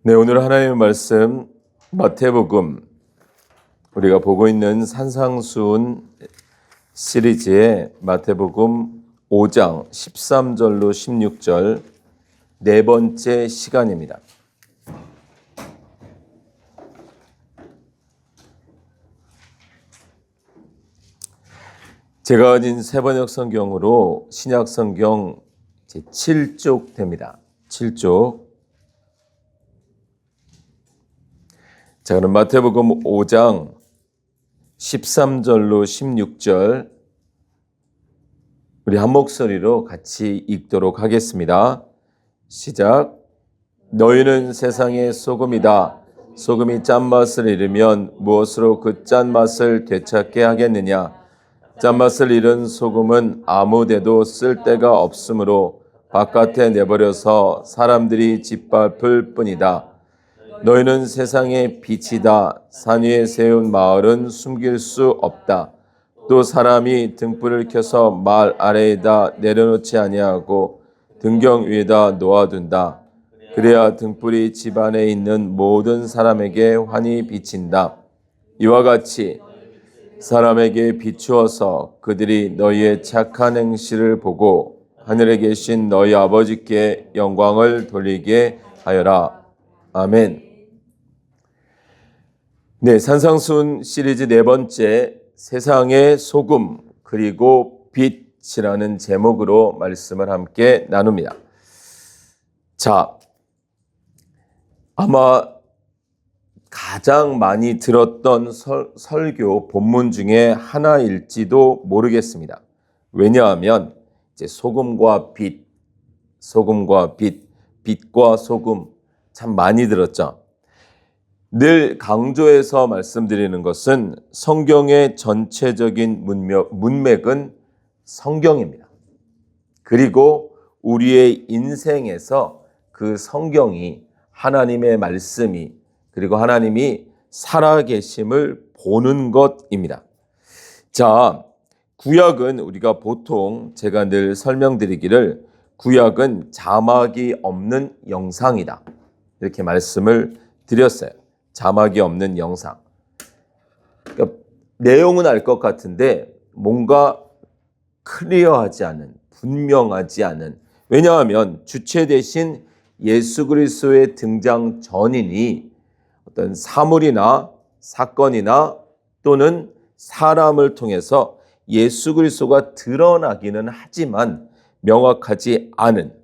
네, 오늘 하나님의 말씀 마태복음, 우리가 보고 있는 산상수훈 시리즈의 마태복음 5장 13절로 16절 네 번째 시간입니다. 제가 가진 세번역 성경으로 신약 성경 제7쪽 됩니다. 7쪽. 자, 그럼 마태복음 5장 13절로 16절 우리 한 목소리로 같이 읽도록 하겠습니다. 시작. 너희는 세상의 소금이다. 소금이 짠맛을 잃으면 무엇으로 그 짠맛을 되찾게 하겠느냐? 짠맛을 잃은 소금은 아무데도 쓸 데가 없으므로 바깥에 내버려서 사람들이 짓밟을 뿐이다. 너희는 세상의 빛이다. 산 위에 세운 마을은 숨길 수 없다. 또 사람이 등불을 켜서 말 아래에다 내려놓지 아니하고 등경 위에다 놓아둔다. 그래야 등불이 집 안에 있는 모든 사람에게 환히 비친다. 이와 같이 사람에게 비추어서 그들이 너희의 착한 행실을 보고 하늘에 계신 너희 아버지께 영광을 돌리게 하여라. 아멘. 네, 산상수훈 시리즈 네 번째 세상의 소금 그리고 빛이라는 제목으로 말씀을 함께 나눕니다. 자, 아마 가장 많이 들었던 설교 본문 중에 하나일지도 모르겠습니다. 왜냐하면 이제 소금과 빛, 빛과 소금 참 많이 들었죠. 늘 강조해서 말씀드리는 것은 성경의 전체적인 문맥은 성경입니다. 그리고 우리의 인생에서 그 성경이 하나님의 말씀이 그리고 하나님이 살아계심을 보는 것입니다. 자, 구약은 우리가 보통 제가 늘 설명드리기를 구약은 자막이 없는 영상이다. 이렇게 말씀을 드렸어요. 자막이 없는 영상. 그러니까 내용은 알 것 같은데 뭔가 클리어하지 않은, 분명하지 않은. 왜냐하면 주체 대신 예수 그리스도의 등장 전이니 어떤 사물이나 사건이나 또는 사람을 통해서 예수 그리스도가 드러나기는 하지만 명확하지 않은,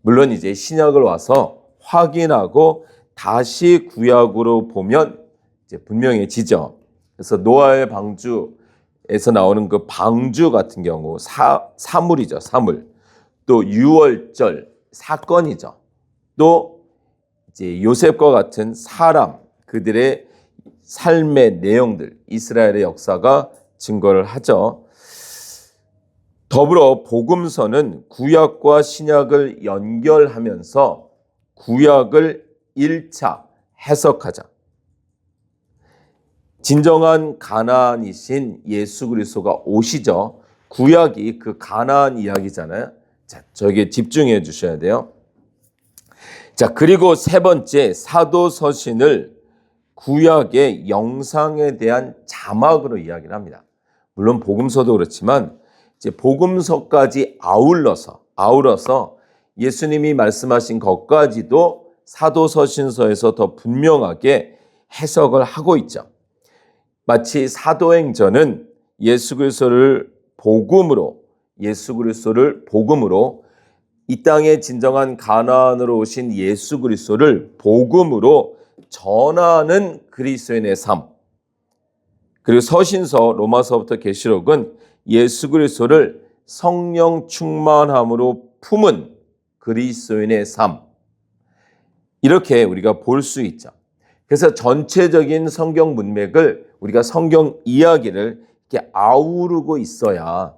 물론 이제 신약을 와서 확인하고 다시 구약으로 보면 이제 분명해지죠. 그래서 노아의 방주에서 나오는 그 방주 같은 경우 사물이죠, 사물. 또 유월절 사건이죠. 또 이제 요셉과 같은 사람, 그들의 삶의 내용들, 이스라엘의 역사가 증거를 하죠. 더불어 복음서는 구약과 신약을 연결하면서 구약을 1차 해석하자. 진정한 가나안이신 예수 그리스도가 오시죠. 구약이 그 가나안 이야기잖아요. 자, 저에게 집중해 주셔야 돼요. 자, 그리고 세 번째 사도서신을 구약의 영상에 대한 자막으로 이야기를 합니다. 물론 복음서도 그렇지만 이제 복음서까지 아울러서 예수님이 말씀하신 것까지도 사도서신서에서 더 분명하게 해석을 하고 있죠. 마치 사도행전은 예수 그리스도를 복음으로 이 땅에 진정한 가나안으로 오신 예수 그리스도를 복음으로 전하는 그리스도인의 삶. 그리고 서신서 로마서부터 계시록은 예수 그리스도를 성령 충만함으로 품은 그리스도인의 삶. 이렇게 우리가 볼 수 있죠. 그래서 전체적인 성경 문맥을 우리가 성경 이야기를 이렇게 아우르고 있어야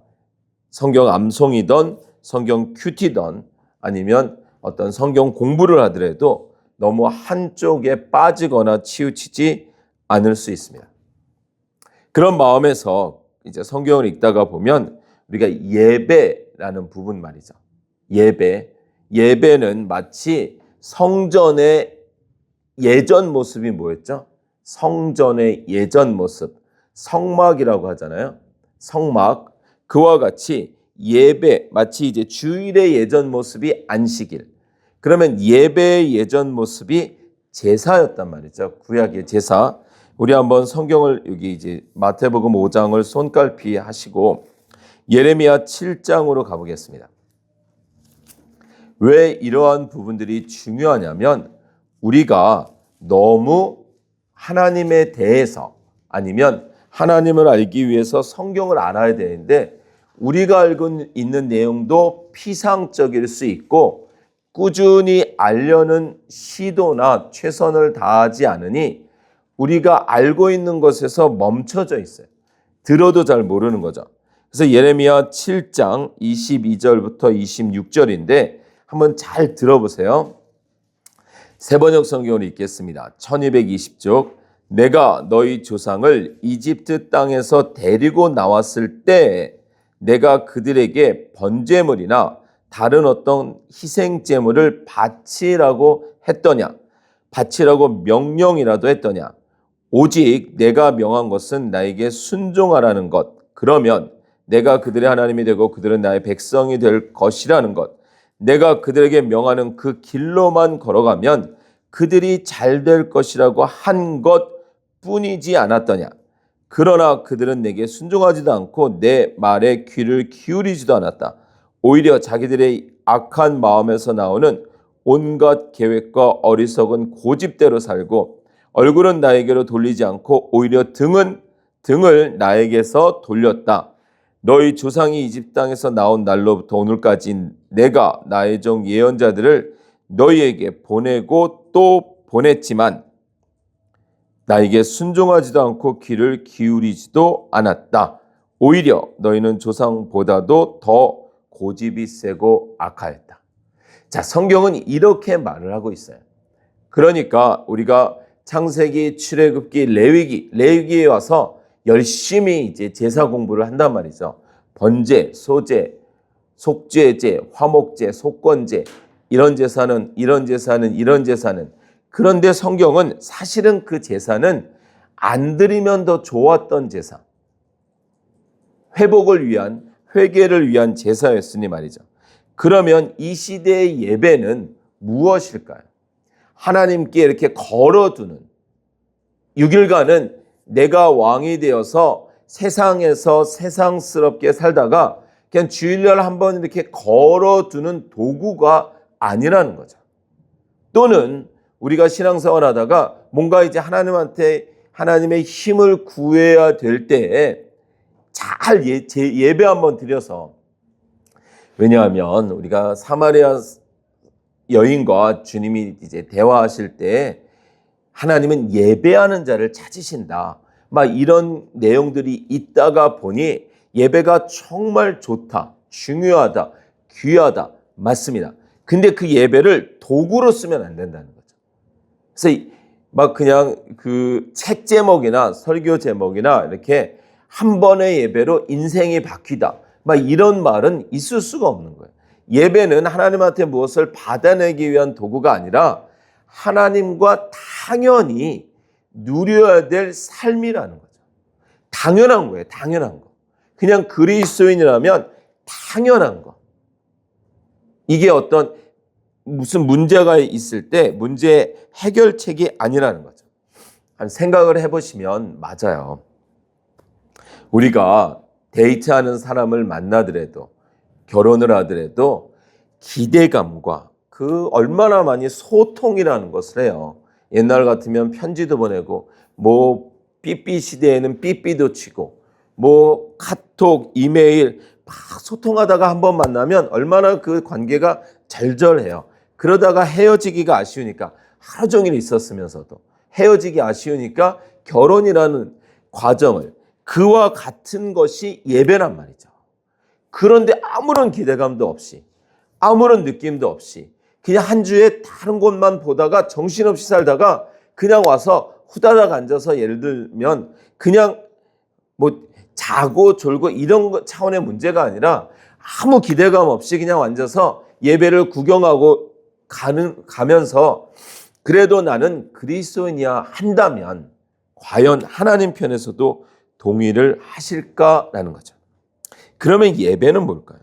성경 암송이든 성경 큐티든 아니면 어떤 성경 공부를 하더라도 너무 한쪽에 빠지거나 치우치지 않을 수 있습니다. 그런 마음에서 이제 성경을 읽다가 보면 우리가 예배라는 부분 말이죠. 예배는 마치 성전에 예전 모습이 뭐였죠? 성전의 예전 모습, 성막이라고 하잖아요. 성막. 그와 같이 예배, 마치 이제 주일의 예전 모습이 안식일. 그러면 예배의 예전 모습이 제사였단 말이죠. 구약의 제사. 우리 한번 성경을 여기 이제 마태복음 5장을 손깔피 하시고 예레미야 7장으로 가보겠습니다. 왜 이러한 부분들이 중요하냐면 우리가 너무 하나님에 대해서 아니면 하나님을 알기 위해서 성경을 알아야 되는데 우리가 알고 있는 내용도 피상적일 수 있고 꾸준히 알려는 시도나 최선을 다하지 않으니 우리가 알고 있는 것에서 멈춰져 있어요. 들어도 잘 모르는 거죠. 그래서 예레미야 7장 22절부터 26절인데 한번 잘 들어보세요. 세번역 성경으로 읽겠습니다. 1220쪽. 내가 너희 조상을 이집트 땅에서 데리고 나왔을 때 내가 그들에게 번제물이나 다른 어떤 희생제물을 바치라고 했더냐? 바치라고 명령이라도 했더냐? 오직 내가 명한 것은 나에게 순종하라는 것. 그러면 내가 그들의 하나님이 되고 그들은 나의 백성이 될 것이라는 것. 내가 그들에게 명하는 그 길로만 걸어가면 그들이 잘 될 것이라고 한 것뿐이지 않았더냐. 그러나 그들은 내게 순종하지도 않고 내 말에 귀를 기울이지도 않았다. 오히려 자기들의 악한 마음에서 나오는 온갖 계획과 어리석은 고집대로 살고 얼굴은 나에게로 돌리지 않고 오히려 등을 나에게서 돌렸다. 너희 조상이 이집트 땅에서 나온 날로부터 오늘까지 내가 나의 종 예언자들을 너희에게 보내고 또 보냈지만 나에게 순종하지도 않고 귀를 기울이지도 않았다. 오히려 너희는 조상보다도 더 고집이 세고 악하였다. 자, 성경은 이렇게 말을 하고 있어요. 그러니까 우리가 창세기, 출애굽기, 레위기에 와서 열심히 이제 제사 공부를 한단 말이죠. 번제, 소제, 속죄제, 화목제, 속건제, 이런 제사는. 그런데 성경은 사실은 그 제사는 안 드리면 더 좋았던 제사. 회복을 위한, 회개를 위한 제사였으니 말이죠. 그러면 이 시대의 예배는 무엇일까요? 하나님께 이렇게 걸어두는 6일간은 내가 왕이 되어서 세상에서 세상스럽게 살다가 그냥 주일날 한번 이렇게 걸어두는 도구가 아니라는 거죠. 또는 우리가 신앙생활 하다가 뭔가 이제 하나님의 힘을 구해야 될 때에 잘 예배 한번 드려서, 왜냐하면 우리가 사마리아 여인과 주님이 이제 대화하실 때 하나님은 예배하는 자를 찾으신다. 막 이런 내용들이 있다가 보니 예배가 정말 좋다, 중요하다, 귀하다, 맞습니다. 근데 그 예배를 도구로 쓰면 안 된다는 거죠. 그래서 막 그냥 그 책 제목이나 설교 제목이나 이렇게 한 번의 예배로 인생이 바뀌다, 막 이런 말은 있을 수가 없는 거예요. 예배는 하나님한테 무엇을 받아내기 위한 도구가 아니라 하나님과 당연히 누려야 될 삶이라는 거죠. 당연한 거예요. 당연한 거. 그냥 그리스도인이라면 당연한 거. 이게 어떤 무슨 문제가 있을 때 문제 해결책이 아니라는 거죠. 한 생각을 해보시면 맞아요. 우리가 데이트하는 사람을 만나더라도 결혼을 하더라도 기대감과 그 얼마나 많이 소통이라는 것을 해요. 옛날 같으면 편지도 보내고 뭐 삐삐 시대에는 삐삐도 치고 뭐 카톡, 이메일 막 소통하다가 한번 만나면 얼마나 그 관계가 절절해요. 그러다가 헤어지기가 아쉬우니까 하루 종일 있었으면서도 헤어지기 아쉬우니까 결혼이라는 과정을, 그와 같은 것이 예배란 말이죠. 그런데 아무런 기대감도 없이 아무런 느낌도 없이 그냥 한 주에 다른 곳만 보다가 정신없이 살다가 그냥 와서 후다닥 앉아서, 예를 들면 그냥 뭐 자고 졸고 이런 차원의 문제가 아니라 아무 기대감 없이 그냥 앉아서 예배를 구경하고 가면서 그래도 나는 그리스도인이야 한다면 과연 하나님 편에서도 동의를 하실까라는 거죠. 그러면 예배는 뭘까요?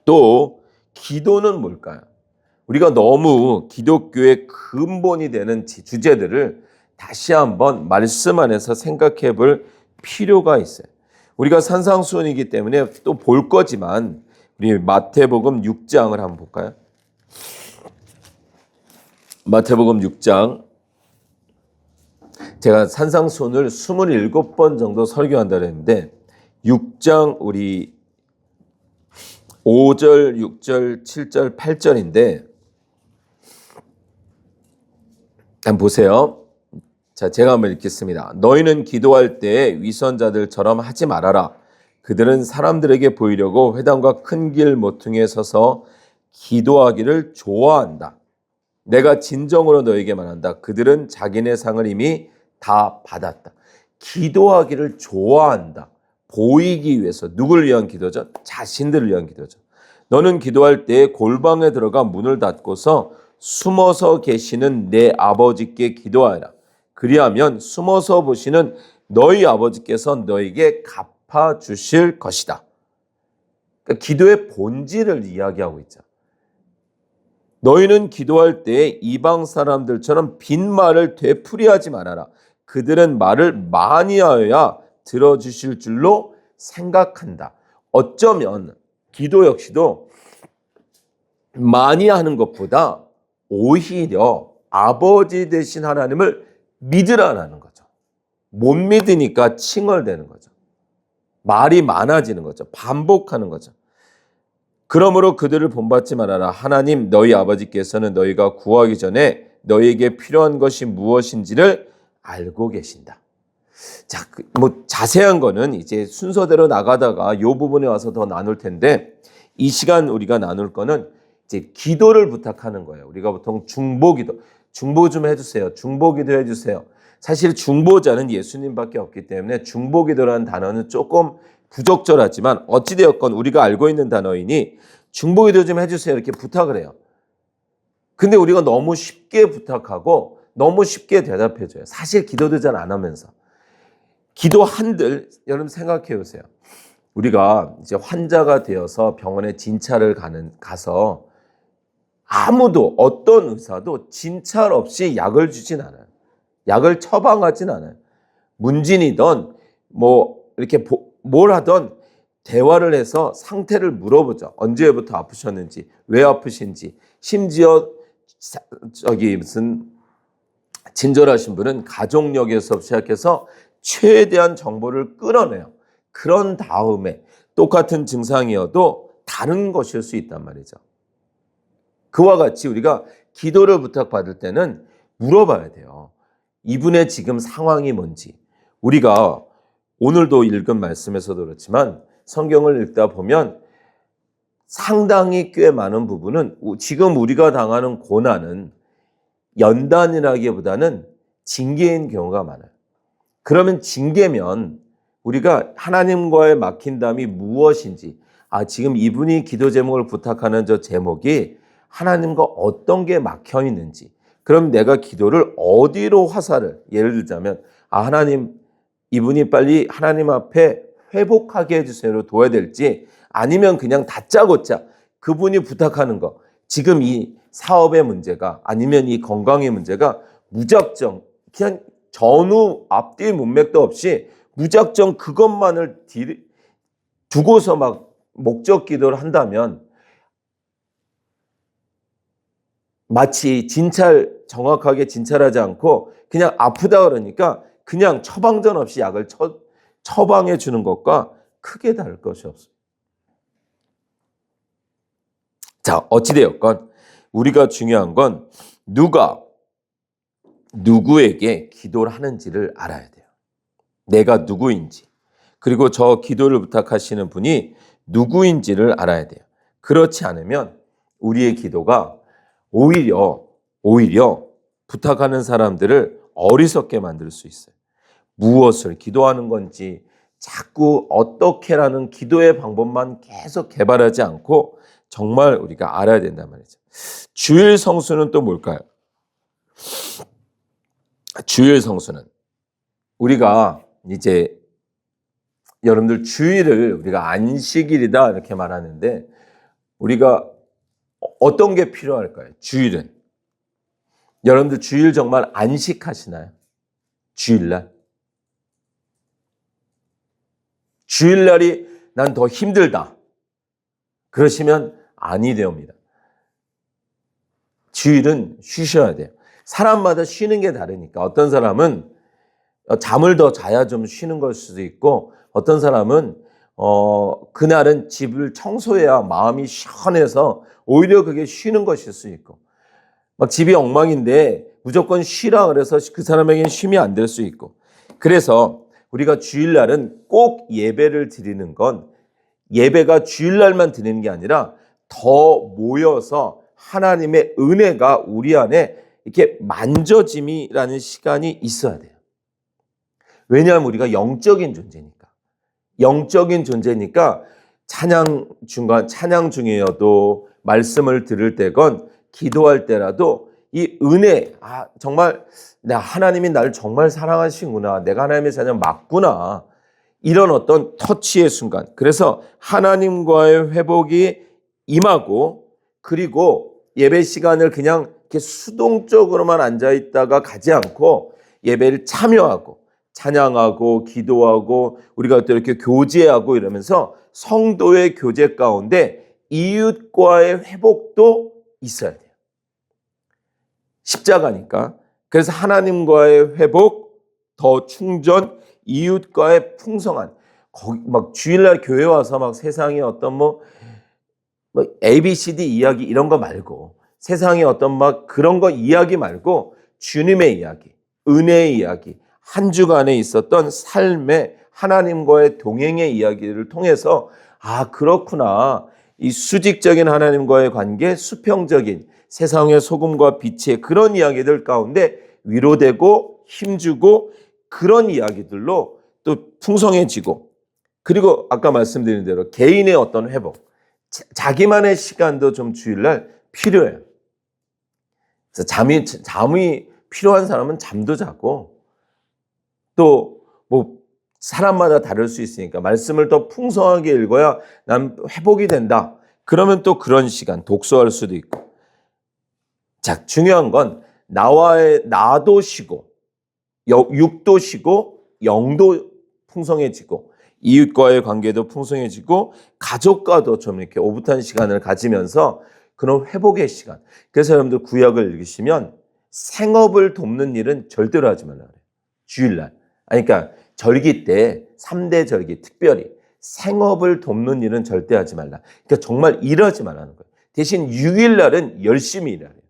또 기도는 뭘까요? 우리가 너무 기독교의 근본이 되는 주제들을 다시 한번 말씀 안에서 생각해 볼 필요가 있어요. 우리가 산상수훈이기 때문에 또 볼 거지만 우리 마태복음 6장을 한번 볼까요? 마태복음 6장. 제가 산상수훈을 27번 정도 설교한다 그랬는데 6장 우리 5절, 6절, 7절, 8절인데 한번 보세요. 자, 제가 한번 읽겠습니다. 너희는 기도할 때 위선자들처럼 하지 말아라. 그들은 사람들에게 보이려고 회당과 큰 길 모퉁이에 서서 기도하기를 좋아한다. 내가 진정으로 너에게 말한다. 그들은 자기네 상을 이미 다 받았다. 기도하기를 좋아한다. 보이기 위해서. 누굴 위한 기도죠? 자신들을 위한 기도죠. 너는 기도할 때 골방에 들어가 문을 닫고서 숨어서 계시는 내 아버지께 기도하라. 그리하면 숨어서 보시는 너희 아버지께서 너에게 갚아주실 것이다. 그러니까 기도의 본질을 이야기하고 있죠. 너희는 기도할 때 이방 사람들처럼 빈말을 되풀이하지 말아라. 그들은 말을 많이 하여야 들어주실 줄로 생각한다. 어쩌면 기도 역시도 많이 하는 것보다 오히려 아버지 되신 하나님을 믿으라는 거죠. 못 믿으니까 칭얼대는 거죠. 말이 많아지는 거죠. 반복하는 거죠. 그러므로 그들을 본받지 말아라. 하나님 너희 아버지께서는 너희가 구하기 전에 너희에게 필요한 것이 무엇인지를 알고 계신다. 자, 뭐 자세한 거는 이제 순서대로 나가다가 이 부분에 와서 더 나눌 텐데 이 시간 우리가 나눌 거는 이제 기도를 부탁하는 거예요. 우리가 보통 중보기도, 중보 좀 해주세요. 중보기도 해주세요. 사실 중보자는 예수님밖에 없기 때문에 중보기도라는 단어는 조금 부적절하지만 어찌되었건 우리가 알고 있는 단어이니 중보기도 좀 해주세요 이렇게 부탁을 해요. 근데 우리가 너무 쉽게 부탁하고 너무 쉽게 대답해줘요. 사실 기도도 잘 안 하면서. 기도한들 여러분 생각해 보세요. 우리가 이제 환자가 되어서 병원에 진찰을 가서 아무도 어떤 의사도 진찰 없이 약을 주진 않아요. 약을 처방하진 않아요. 문진이든 뭐 이렇게 뭘 하던 대화를 해서 상태를 물어보죠. 언제부터 아프셨는지, 왜 아프신지, 심지어 무슨 친절하신 분은 가족력에서 시작해서 최대한 정보를 끌어내요. 그런 다음에 똑같은 증상이어도 다른 것일 수 있단 말이죠. 그와 같이 우리가 기도를 부탁받을 때는 물어봐야 돼요. 이분의 지금 상황이 뭔지. 우리가 오늘도 읽은 말씀에서도 그렇지만 성경을 읽다 보면 상당히 꽤 많은 부분은 지금 우리가 당하는 고난은 연단이라기보다는 징계인 경우가 많아요. 그러면 징계면 우리가 하나님과의 막힌담이 무엇인지, 지금 이분이 기도 제목을 부탁하는 저 제목이 하나님과 어떤 게 막혀 있는지, 그럼 내가 기도를 어디로 화살을, 예를 들자면 하나님, 이분이 빨리 하나님 앞에 회복하게 해주세요로 둬야 될지, 아니면 그냥 다짜고짜 그분이 부탁하는 거, 지금 이 사업의 문제가 아니면 이 건강의 문제가 무작정 그냥 전후 앞뒤 문맥도 없이 무작정 그것만을 두고서 막 목적 기도를 한다면 마치 정확하게 진찰하지 않고 그냥 아프다 그러니까 그냥 처방전 없이 약을 처방해 주는 것과 크게 다를 것이 없어요. 자, 어찌되었건 우리가 중요한 건 누가 누구에게 기도를 하는지를 알아야 돼요. 내가 누구인지, 그리고 저 기도를 부탁하시는 분이 누구인지를 알아야 돼요. 그렇지 않으면 우리의 기도가 오히려 부탁하는 사람들을 어리석게 만들 수 있어요. 무엇을 기도하는 건지 자꾸 어떻게라는 기도의 방법만 계속 개발하지 않고 정말 우리가 알아야 된단 말이죠. 주일 성수는 또 뭘까요? 주일 성수는 우리가 이제 여러분들 주일을 우리가 안식일이다 이렇게 말하는데 우리가 어떤 게 필요할까요? 주일은. 여러분들 주일 정말 안식하시나요? 주일날? 주일날이 난 더 힘들다. 그러시면 아니 되옵니다. 주일은 쉬셔야 돼요. 사람마다 쉬는 게 다르니까 어떤 사람은 잠을 더 자야 좀 쉬는 걸 수도 있고 어떤 사람은 그날은 집을 청소해야 마음이 시원해서 오히려 그게 쉬는 것일 수 있고 막 집이 엉망인데 무조건 쉬라 그래서 그 사람에게는 쉼이 안 될 수 있고 그래서 우리가 주일날은 꼭 예배를 드리는 건 예배가 주일날만 드리는 게 아니라 더 모여서 하나님의 은혜가 우리 안에 이렇게 만져짐이라는 시간이 있어야 돼요. 왜냐하면 우리가 영적인 존재니까. 영적인 존재니까 찬양 중이어도 말씀을 들을 때건 기도할 때라도 이 은혜, 정말 하나님이 나를 정말 사랑하시구나. 내가 하나님의 자녀 맞구나. 이런 어떤 터치의 순간. 그래서 하나님과의 회복이 임하고 그리고 예배 시간을 그냥 이렇게 수동적으로만 앉아 있다가 가지 않고 예배를 참여하고 찬양하고 기도하고 우리가 또 이렇게 교제하고 이러면서 성도의 교제 가운데 이웃과의 회복도 있어야 돼요. 십자가니까. 그래서 하나님과의 회복, 더 충전, 이웃과의 풍성한 거기 막 주일날 교회 와서 막 세상의 어떤 뭐 ABCD 이야기 이런 거 말고 세상의 어떤 막 그런 거 이야기 말고 주님의 이야기, 은혜의 이야기, 한 주간에 있었던 삶의 하나님과의 동행의 이야기를 통해서 그렇구나. 이 수직적인 하나님과의 관계, 수평적인 세상의 소금과 빛의 그런 이야기들 가운데 위로되고 힘주고 그런 이야기들로 또 풍성해지고 그리고 아까 말씀드린 대로 개인의 어떤 회복, 자기만의 시간도 좀 주일날 필요해요. 그래서 잠이 필요한 사람은 잠도 자고 또 뭐 사람마다 다를 수 있으니까 말씀을 더 풍성하게 읽어야 난 회복이 된다. 그러면 또 그런 시간 독서할 수도 있고. 자, 중요한 건 나도 쉬고 육도 쉬고 영도 풍성해지고 이웃과의 관계도 풍성해지고 가족과도 좀 이렇게 오붓한 시간을 가지면서 그런 회복의 시간. 그래서 여러분들 구약을 읽으시면 생업을 돕는 일은 절대로 하지 말라 그래요. 주일날. 그러니까 절기 때 3대 절기 특별히 생업을 돕는 일은 절대 하지 말라. 그러니까 정말 일하지 말라는 거예요. 대신 6일날은 열심히 일하래요.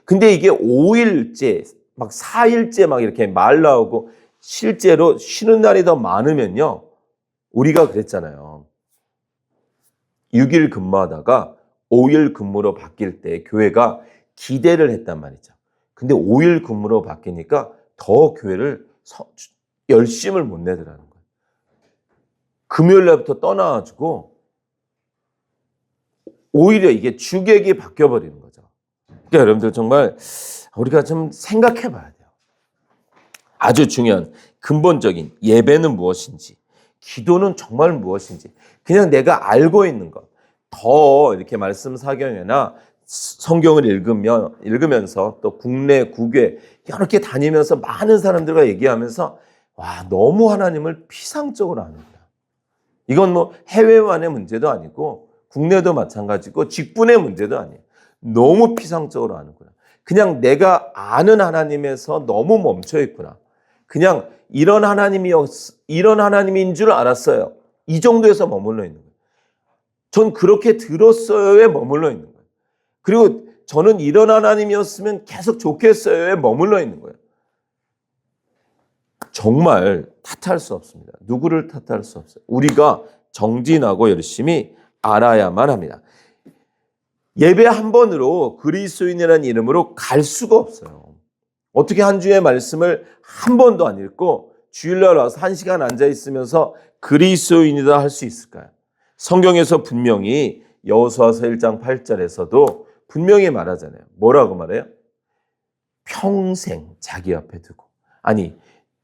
근데 이게 5일째, 막 4일째 막 이렇게 말 나오고 실제로 쉬는 날이 더 많으면요. 우리가 그랬잖아요. 6일 근무하다가 5일 근무로 바뀔 때 교회가 기대를 했단 말이죠. 근데 5일 근무로 바뀌니까 더 교회를 열심을 못 내더라는 거예요. 금요일 날부터 떠나가지고 오히려 이게 주객이 바뀌어버리는 거죠. 그러니까 여러분들 정말 우리가 좀 생각해 봐야 돼요. 아주 중요한 근본적인 예배는 무엇인지, 기도는 정말 무엇인지, 그냥 내가 알고 있는 것, 더 이렇게 말씀 사경이나 성경을 읽으면서 또 국내, 국외 이렇게 다니면서 많은 사람들과 얘기하면서 와, 너무 하나님을 피상적으로 아는구나. 이건 뭐 해외만의 문제도 아니고 국내도 마찬가지고 직분의 문제도 아니에요. 너무 피상적으로 아는구나. 그냥 내가 아는 하나님에서 너무 멈춰 있구나. 그냥 이런 하나님인 줄 알았어요. 이 정도에서 머물러 있는 거예요. 전 그렇게 들었어요에 머물러 있는 거예요. 그리고 저는 이런 하나님이었으면 계속 좋겠어요에 머물러 있는 거예요. 정말 탓할 수 없습니다. 누구를 탓할 수 없어요. 우리가 정진하고 열심히 알아야만 합니다. 예배 한 번으로 그리스도인이라는 이름으로 갈 수가 없어요. 어떻게 한 주의 말씀을 한 번도 안 읽고 주일날 와서 1시간 앉아 있으면서 그리스도인이다 할 수 있을까요? 성경에서 분명히 여호수아서 1장 8절에서도 분명히 말하잖아요. 뭐라고 말해요? 평생 자기 앞에 두고, 아니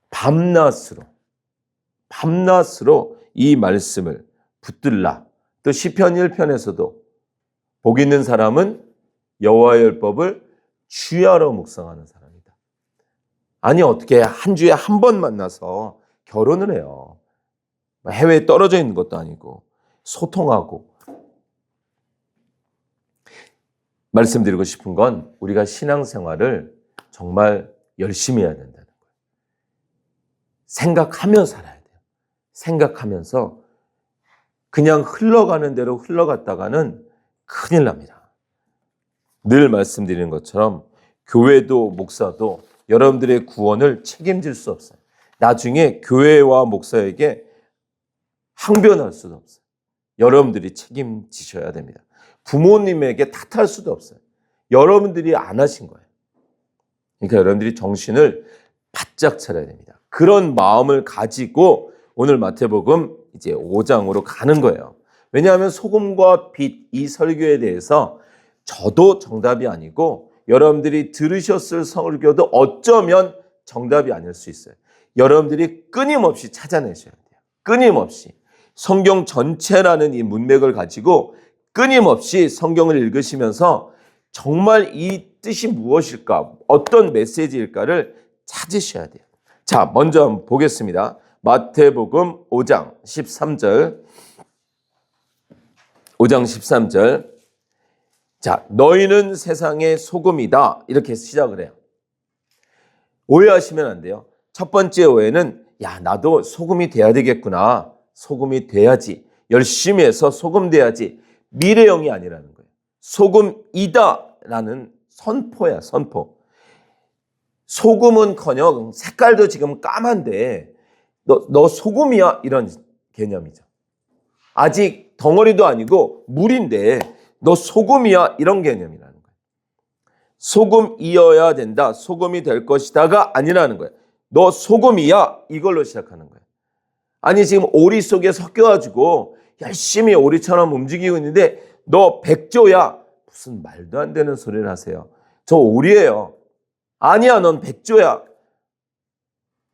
밤낮으로 이 말씀을 붙들라. 또 시편 1편에서도 복 있는 사람은 여호와의 율법을 주야로 묵상하는 사람이다. 아니 어떻게 한 주에 한 번 만나서 결혼을 해요. 해외에 떨어져 있는 것도 아니고 소통하고. 말씀드리고 싶은 건 우리가 신앙생활을 정말 열심히 해야 된다는 거예요. 생각하며 살아야 돼요. 생각하면서 그냥 흘러가는 대로 흘러갔다가는 큰일 납니다. 늘 말씀드리는 것처럼 교회도 목사도 여러분들의 구원을 책임질 수 없어요. 나중에 교회와 목사에게 항변할 수도 없어요. 여러분들이 책임지셔야 됩니다. 부모님에게 탓할 수도 없어요. 여러분들이 안 하신 거예요. 그러니까 여러분들이 정신을 바짝 차려야 됩니다. 그런 마음을 가지고 오늘 마태복음 이제 5장으로 가는 거예요. 왜냐하면 소금과 빛 이 설교에 대해서 저도 정답이 아니고 여러분들이 들으셨을 설교도 어쩌면 정답이 아닐 수 있어요. 여러분들이 끊임없이 찾아내셔야 돼요. 끊임없이. 성경 전체라는 이 문맥을 가지고 끊임없이 성경을 읽으시면서 정말 이 뜻이 무엇일까, 어떤 메시지일까를 찾으셔야 돼요. 자, 먼저 한번 보겠습니다. 마태복음 5장 13절. 5장 13절. 자, 너희는 세상의 소금이다. 이렇게 시작을 해요. 오해하시면 안 돼요. 첫 번째 오해는 야, 나도 소금이 돼야 되겠구나. 소금이 돼야지. 열심히 해서 소금 돼야지. 미래형이 아니라는 거예요. 소금이다라는 선포야, 선포. 소금은커녕 색깔도 지금 까만데 너 소금이야? 이런 개념이죠. 아직 덩어리도 아니고 물인데 너 소금이야? 이런 개념이라는 거예요. 소금이어야 된다. 소금이 될 것이다가 아니라는 거예요. 너 소금이야? 이걸로 시작하는 거예요. 아니 지금 오리 속에 섞여가지고 열심히 오리처럼 움직이고 있는데 너 백조야? 무슨 말도 안 되는 소리를 하세요. 저 오리예요. 아니야, 넌 백조야.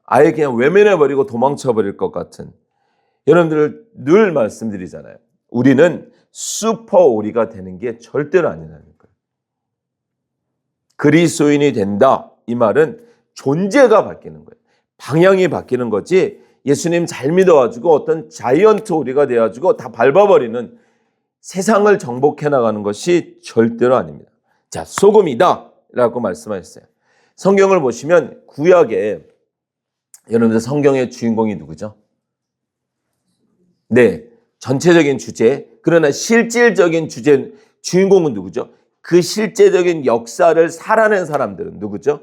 아예 그냥 외면해버리고 도망쳐버릴 것 같은. 여러분들 늘 말씀드리잖아요. 우리는 슈퍼 오리가 되는 게 절대로 아니라는 거예요. 그리스도인이 된다. 이 말은 존재가 바뀌는 거예요. 방향이 바뀌는 거지 예수님 잘 믿어가지고 어떤 자이언트 오리가 돼가지고 다 밟아버리는 세상을 정복해 나가는 것이 절대로 아닙니다. 자, 소금이다 라고 말씀하셨어요. 성경을 보시면 구약에 여러분들 성경의 주인공이 누구죠? 네, 전체적인 주제. 그러나 실질적인 주인공은 누구죠? 그 실제적인 역사를 살아낸 사람들은 누구죠?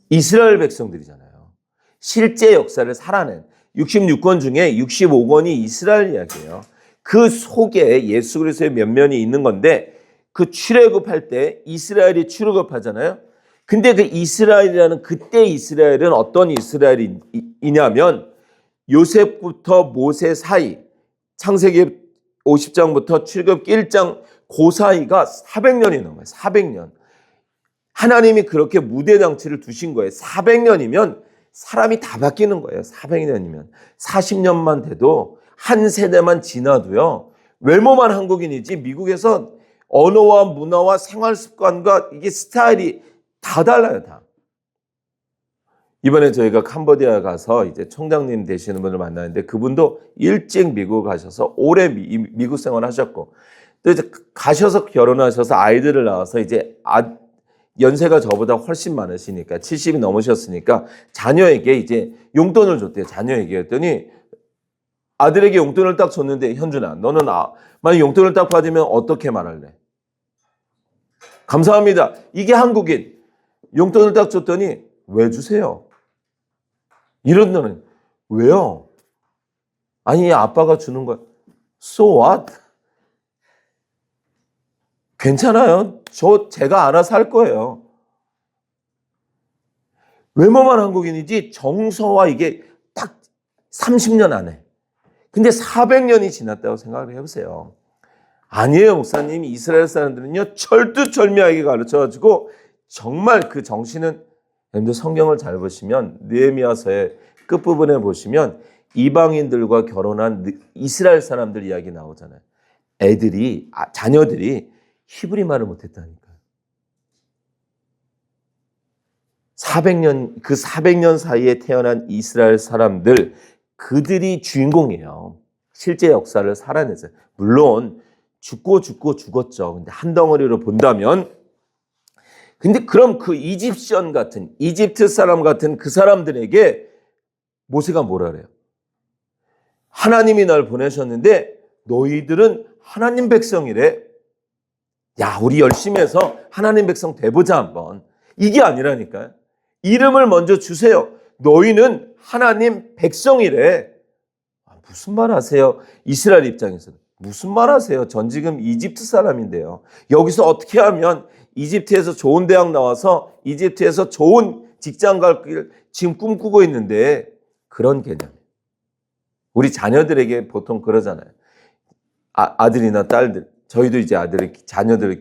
이스라엘 백성들이잖아요. 실제 역사를 살아낸 66권 중에 65권이 이스라엘 이야기예요. 그 속에 예수 그리스도의 면면이 있는 건데 그 출애굽할 때 이스라엘이 출애굽하잖아요. 근데 그 이스라엘이라는 그때 이스라엘은 어떤 이스라엘이냐면 요셉부터 모세 사이, 창세기 50장부터 출애굽기 1장 그 사이가 400년이 넘어요. 400년. 하나님이 그렇게 무대 장치를 두신 거예요. 400년이면 사람이 다 바뀌는 거예요. 400년이면. 40년만 돼도 한 세대만 지나도요. 외모만 한국인이지 미국에서 언어와 문화와 생활 습관과 이게 스타일이 다 달라요. 다. 이번에 저희가 캄보디아 가서 이제 총장님 되시는 분을 만났는데 그분도 일찍 미국 가셔서 오래 미국 생활 하셨고 또 이제 가셔서 결혼하셔서 아이들을 낳아서 이제 연세가 저보다 훨씬 많으시니까 70이 넘으셨으니까 자녀에게 이제 용돈을 줬대요. 자녀에게 했더니 아들에게 용돈을 딱 줬는데 현준아 너는 만약 용돈을 딱 받으면 어떻게 말할래? 감사합니다. 이게 한국인. 용돈을 딱 줬더니 왜 주세요? 이런 거는 왜요? 아니 아빠가 주는 거야. So what? 괜찮아요. 제가 알아서 할 거예요. 외모만 한국인이지 정서와 이게 딱 30년 안에. 근데 400년이 지났다고 생각을 해보세요. 아니에요, 목사님. 이스라엘 사람들은요, 철두철미하게 가르쳐가지고 정말 그 정신은, 여러분들 성경을 잘 보시면 느헤미야서의 끝부분에 보시면 이방인들과 결혼한 이스라엘 사람들 이야기 나오잖아요. 애들이, 자녀들이 히브리 말을 못했다니까요. 400년, 그 400년 사이에 태어난 이스라엘 사람들, 그들이 주인공이에요. 실제 역사를 살아내서. 물론 죽었죠. 근데 한 덩어리로 본다면, 근데 그럼 그 이집션 같은, 이집트 사람 같은 그 사람들에게 모세가 뭐라 그래요? 하나님이 날 보내셨는데 너희들은 하나님 백성이래. 야, 우리 열심히 해서 하나님 백성 돼보자 한번. 이게 아니라니까요. 이름을 먼저 주세요. 너희는 하나님 백성이래. 무슨 말 하세요? 이스라엘 입장에서는. 무슨 말 하세요? 전 지금 이집트 사람인데요. 여기서 어떻게 하면 이집트에서 좋은 대학 나와서 이집트에서 좋은 직장 갈 길 지금 꿈꾸고 있는데, 그런 개념. 우리 자녀들에게 보통 그러잖아요. 아들이나 딸들, 저희도 이제 자녀들을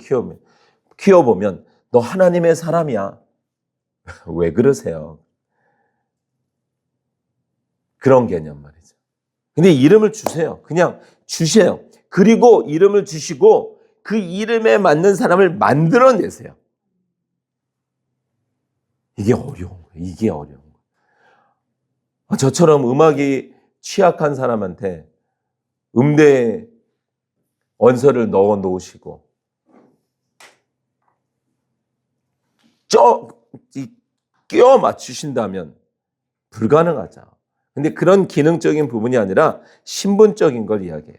키워보면 너 하나님의 사람이야. 왜 그러세요? 그런 개념 말이죠. 근데 이름을 주세요. 그냥 주세요. 그리고 이름을 주시고 그 이름에 맞는 사람을 만들어내세요. 이게 어려운 거예요. 이게 어려운 거예요. 저처럼 음악이 취약한 사람한테 음대에 원서를 넣어 놓으시고 끼워 맞추신다면 불가능하죠. 근데 그런 기능적인 부분이 아니라 신분적인 걸 이야기해요.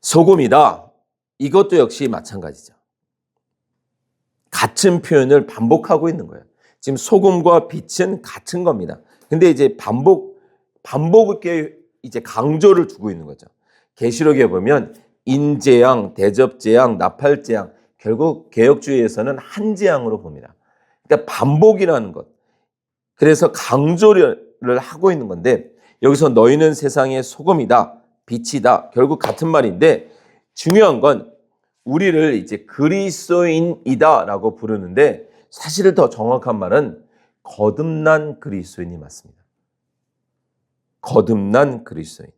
소금이다. 이것도 역시 마찬가지죠. 같은 표현을 반복하고 있는 거예요. 지금 소금과 빛은 같은 겁니다. 근데 이제 반복을 이제 강조를 두고 있는 거죠. 계시록에 보면 인재양, 대접재양, 나팔재양, 결국 개혁주의에서는 한 재앙으로 봅니다. 그러니까 반복이라는 것. 그래서 강조를 하고 있는 건데, 여기서 너희는 세상의 소금이다, 빛이다. 결국 같은 말인데, 중요한 건 우리를 이제 그리스도인이다라고 부르는데, 사실은 더 정확한 말은 거듭난 그리스도인이 맞습니다. 거듭난 그리스도인.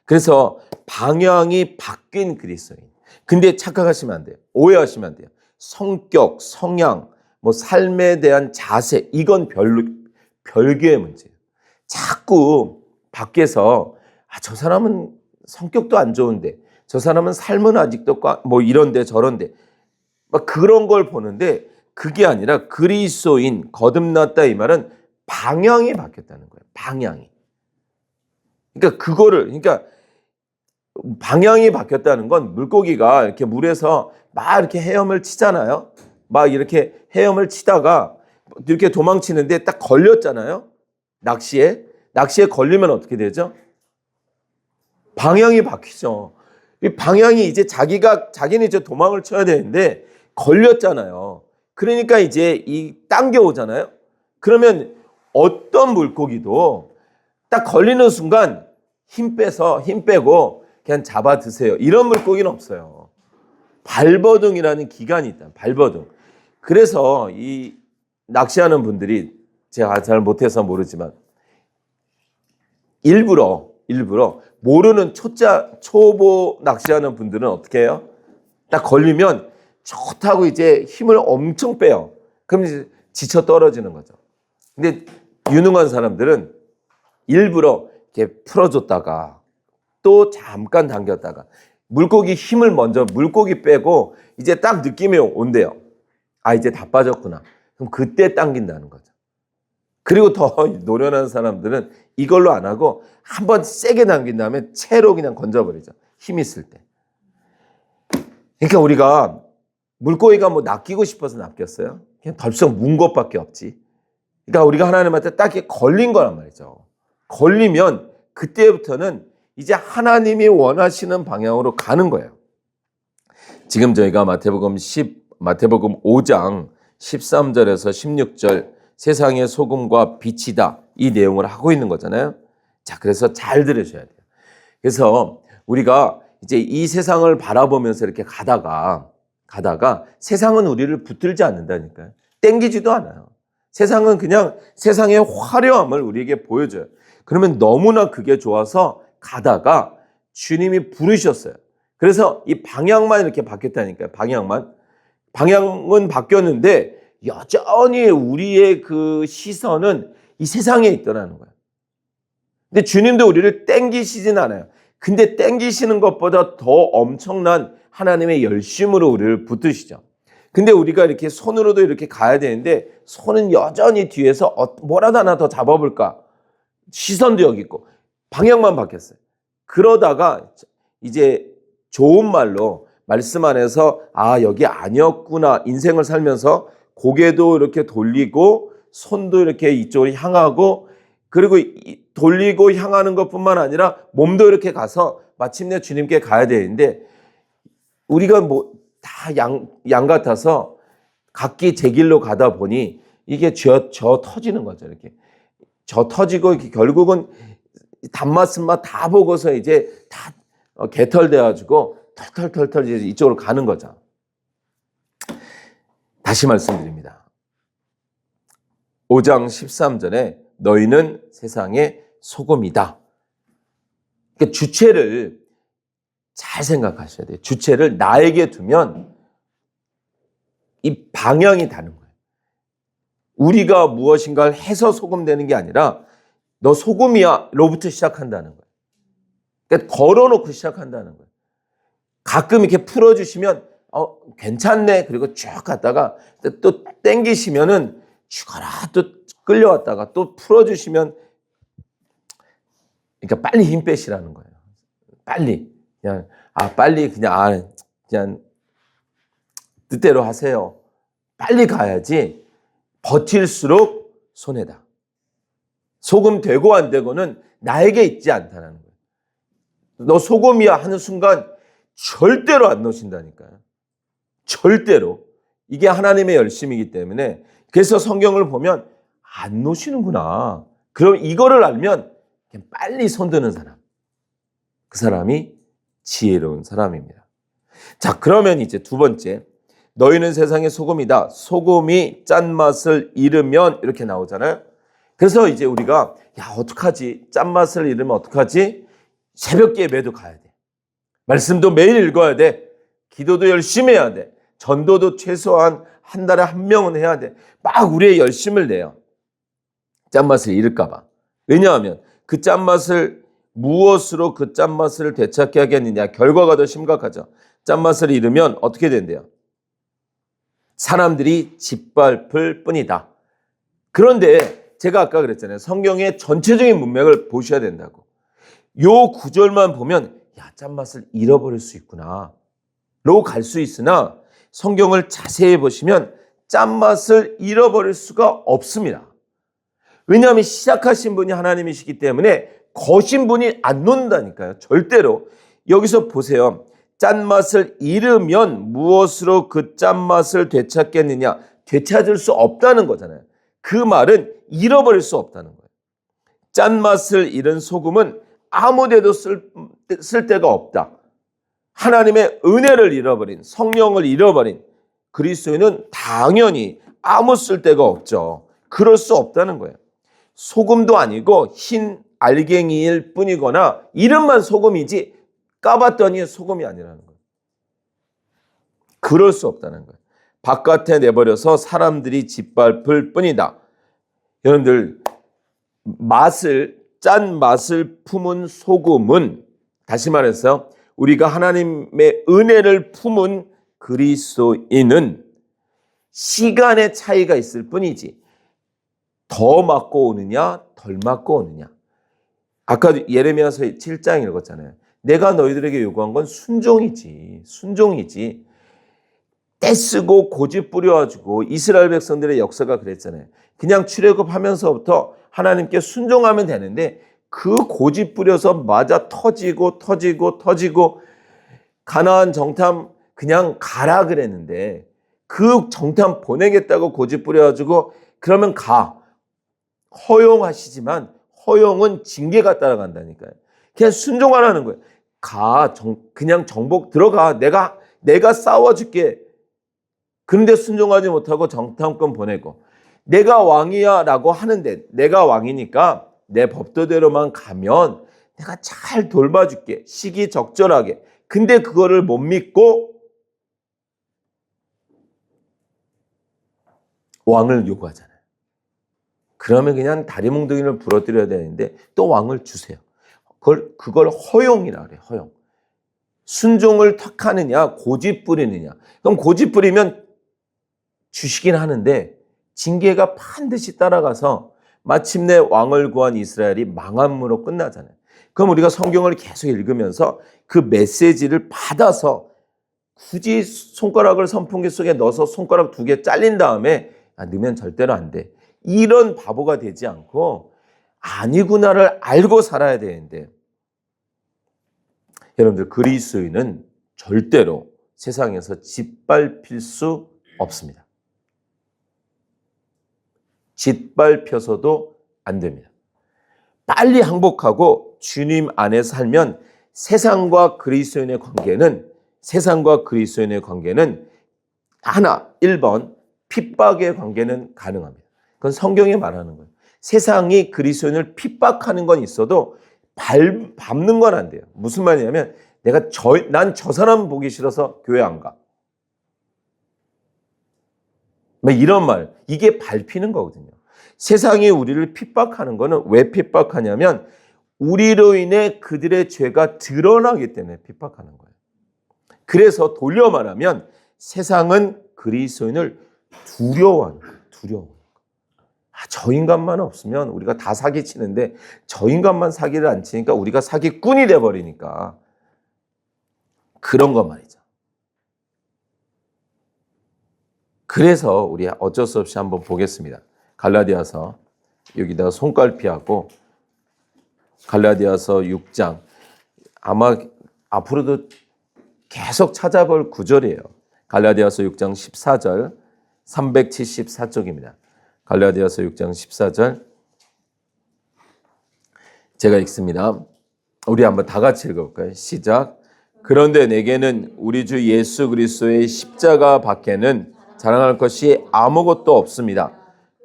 그래서 방향이 바뀐 그리스도인. 근데 착각하시면 안 돼요. 오해하시면 안 돼요. 성격, 성향, 삶에 대한 자세, 이건 별개의 문제예요. 자꾸 밖에서 저 사람은 성격도 안 좋은데, 저 사람은 삶은 아직도 이런데 저런데 막 그런 걸 보는데, 그게 아니라 그리스도인, 거듭났다 이 말은 방향이 바뀌었다는 거예요. 방향이. 그러니까 방향이 바뀌었다는 건, 물고기가 이렇게 물에서 막 이렇게 헤엄을 치잖아요. 막 이렇게 헤엄을 치다가 이렇게 도망치는데 딱 걸렸잖아요. 낚시에 걸리면 어떻게 되죠? 방향이 바뀌죠. 이 방향이 이제 자기는 이제 도망을 쳐야 되는데 걸렸잖아요. 그러니까 이제 당겨오잖아요. 그러면 어떤 물고기도 딱 걸리는 순간 힘 빼고 그냥 잡아 드세요. 이런 물고기는 없어요. 발버둥이라는 기간이 있다. 발버둥. 그래서 이 낚시하는 분들이, 제가 잘 못해서 모르지만 일부러 모르는 초보 낚시하는 분들은 어떻게 해요? 딱 걸리면 좋다고 이제 힘을 엄청 빼요. 그럼 이제 지쳐 떨어지는 거죠. 근데 유능한 사람들은 일부러 이렇게 풀어줬다가 또 잠깐 당겼다가 물고기 빼고 이제 딱 느낌이 온대요. 이제 다 빠졌구나. 그럼 그때 당긴다는 거죠. 그리고 더 노련한 사람들은 이걸로 안 하고 한번 세게 당긴 다음에 채로 그냥 건져버리죠. 힘 있을 때. 그러니까 우리가 물고기가 낚이고 싶어서 낚였어요? 그냥 덜썩 문 것밖에 없지. 그러니까 우리가 하나님한테 딱 걸린 거란 말이죠. 걸리면 그때부터는 이제 하나님이 원하시는 방향으로 가는 거예요. 지금 저희가 마태복음 5장 13절에서 16절 세상의 소금과 빛이다, 이 내용을 하고 있는 거잖아요. 자, 그래서 잘 들으셔야 돼요. 그래서 우리가 이제 이 세상을 바라보면서 이렇게 가다가 세상은 우리를 붙들지 않는다니까요. 땡기지도 않아요. 세상은 그냥 세상의 화려함을 우리에게 보여줘요. 그러면 너무나 그게 좋아서 가다가 주님이 부르셨어요. 그래서 이 방향만 이렇게 바뀌었다니까요. 방향은 바뀌었는데 여전히 우리의 그 시선은 이 세상에 있더라는 거예요. 근데 주님도 우리를 땡기시진 않아요. 근데 땡기시는 것보다 더 엄청난 하나님의 열심으로 우리를 붙드시죠. 근데 우리가 이렇게 손으로도 이렇게 가야 되는데 손은 여전히 뒤에서 뭐라도 하나 더 잡아볼까? 시선도 여기 있고 방향만 바뀌었어요. 그러다가 이제 좋은 말로 말씀 안에서 여기 아니었구나. 인생을 살면서 고개도 이렇게 돌리고 손도 이렇게 이쪽으로 향하고 그리고 돌리고 향하는 것뿐만 아니라 몸도 이렇게 가서 마침내 주님께 가야 되는데 우리가 뭐 다 양 같아서 각기 제 길로 가다 보니 이게 저 터지는 거죠. 이렇게 저 터지고 이렇게 결국은 단맛순맛 다 보고서 이제 다 개털돼가지고 털털털털 이제 이쪽으로 가는 거죠. 다시 말씀드립니다. 5장 13절에 너희는 세상의 소금이다. 그러니까 주체를 잘 생각하셔야 돼요. 주체를 나에게 두면 이 방향이 다른 거예요. 우리가 무엇인가를 해서 소금 되는 게 아니라 너 소금이야 로부터 시작한다는 거예요. 그러니까 걸어놓고 시작한다는 거예요. 가끔 이렇게 풀어주시면 괜찮네. 그리고 쭉 갔다가 또 땡기시면은 죽어라 또 끌려왔다가 또 풀어주시면 그러니까 빨리 힘 빼시라는 거예요. 빨리 그냥 뜻대로 하세요. 빨리 가야지. 버틸수록 손해다. 소금 되고 안 되고는 나에게 있지 않다는 거예요. 너 소금이야 하는 순간 절대로 안 놓으신다니까요. 절대로. 이게 하나님의 열심이기 때문에 그래서 성경을 보면 안 놓으시는구나. 그럼 이거를 알면 그냥 빨리 손드는 사람. 그 사람이 지혜로운 사람입니다. 자, 그러면 이제 두 번째. 너희는 세상의 소금이다. 소금이 짠맛을 잃으면 이렇게 나오잖아요. 그래서 이제 우리가 어떡하지? 짠맛을 잃으면 어떡하지? 새벽 예배도 가야 돼. 말씀도 매일 읽어야 돼. 기도도 열심히 해야 돼. 전도도 최소한 한 달에 한 명은 해야 돼. 막 우리의 열심을 내요. 짠맛을 잃을까 봐. 왜냐하면 그 짠맛을 무엇으로 그 짠맛을 되찾게 하겠느냐. 결과가 더 심각하죠. 짠맛을 잃으면 어떻게 된대요? 사람들이 짓밟을 뿐이다. 그런데 제가 아까 그랬잖아요. 성경의 전체적인 문맥을 보셔야 된다고. 요 구절만 보면 짠맛을 잃어버릴 수 있구나 로 갈 수 있으나 성경을 자세히 보시면 짠맛을 잃어버릴 수가 없습니다. 왜냐하면 시작하신 분이 하나님이시기 때문에 거신 분이 안 놓는다니까요. 절대로. 여기서 보세요. 짠맛을 잃으면 무엇으로 그 짠맛을 되찾겠느냐. 되찾을 수 없다는 거잖아요. 그 말은 잃어버릴 수 없다는 거예요. 짠맛을 잃은 소금은 아무 데도 쓸 데가 없다. 하나님의 은혜를 잃어버린, 성령을 잃어버린 그리스도인은 당연히 아무 쓸 데가 없죠. 그럴 수 없다는 거예요. 소금도 아니고 흰 알갱이일 뿐이거나 이름만 소금이지 까봤더니 소금이 아니라는 거예요. 그럴 수 없다는 거예요. 바깥에 내버려서 사람들이 짓밟을 뿐이다. 여러분들 짠 맛을 품은 소금은 다시 말해서 우리가 하나님의 은혜를 품은 그리스도인은 시간의 차이가 있을 뿐이지 더 맞고 오느냐 덜 맞고 오느냐. 아까 예레미야서 7장 읽었잖아요. 내가 너희들에게 요구한 건 순종이지. 떼쓰고 고집 부려가지고 이스라엘 백성들의 역사가 그랬잖아요. 그냥 출애굽하면서부터 하나님께 순종하면 되는데 그 고집 부려서 맞아 터지고 가나안 정탐 그냥 가라 그랬는데 그 정탐 보내겠다고 고집 부려가지고 그러면 가. 허용하시지만 허용은 징계가 따라간다니까요. 그냥 순종하라는 거예요. 그냥 정복 들어가. 내가 싸워줄게. 그런데 순종하지 못하고 정탐꾼 보내고, 내가 왕이야 라고 하는데, 내가 왕이니까 내 법도대로만 가면 내가 잘 돌봐줄게. 시기적절하게. 근데 그거를 못 믿고 왕을 요구하잖아요. 그러면 그냥 다리 몽둥이를 부러뜨려야 되는데 또 왕을 주세요. 그걸 허용이라 그래요. 허용. 순종을 턱하느냐, 고집 부리느냐. 그럼 고집 부리면 주시긴 하는데 징계가 반드시 따라가서 마침내 왕을 구한 이스라엘이 망함으로 끝나잖아요. 그럼 우리가 성경을 계속 읽으면서 그 메시지를 받아서 굳이 손가락을 선풍기 속에 넣어서 손가락 2개 잘린 다음에 넣으면 절대로 안 돼. 이런 바보가 되지 않고 아니구나를 알고 살아야 되는데, 여러분들 그리스도인은 절대로 세상에서 짓밟힐 수 없습니다. 짓밟혀서도 안 됩니다. 빨리 항복하고 주님 안에 살면 세상과 그리스도인의 관계는 하나, 1번 핍박의 관계는 가능합니다. 그건 성경이 말하는 거예요. 세상이 그리스도인을 핍박하는 건 있어도 밟는 건 안 돼요. 무슨 말이냐면 난 저 사람 보기 싫어서 교회 안 가. 이런 말, 이게 밟히는 거거든요. 세상이 우리를 핍박하는 거는 왜 핍박하냐면 우리로 인해 그들의 죄가 드러나기 때문에 핍박하는 거예요. 그래서 돌려 말하면 세상은 그리스도인을 두려워하는 거예요. 저 인간만 없으면 우리가 다 사기치는데 저 인간만 사기를 안 치니까 우리가 사기꾼이 돼버리니까 그런 거 말이죠. 그래서 우리 어쩔 수 없이 한번 보겠습니다. 갈라디아서, 여기다가 손갈피하고 갈라디아서 6장, 아마 앞으로도 계속 찾아볼 구절이에요. 갈라디아서 6장 14절, 374쪽입니다. 갈라디아서 6장 14절 제가 읽습니다. 우리 한번 다 같이 읽어볼까요? 시작. 그런데 내게는 우리 주 예수 그리스도의 십자가 밖에는 자랑할 것이 아무것도 없습니다.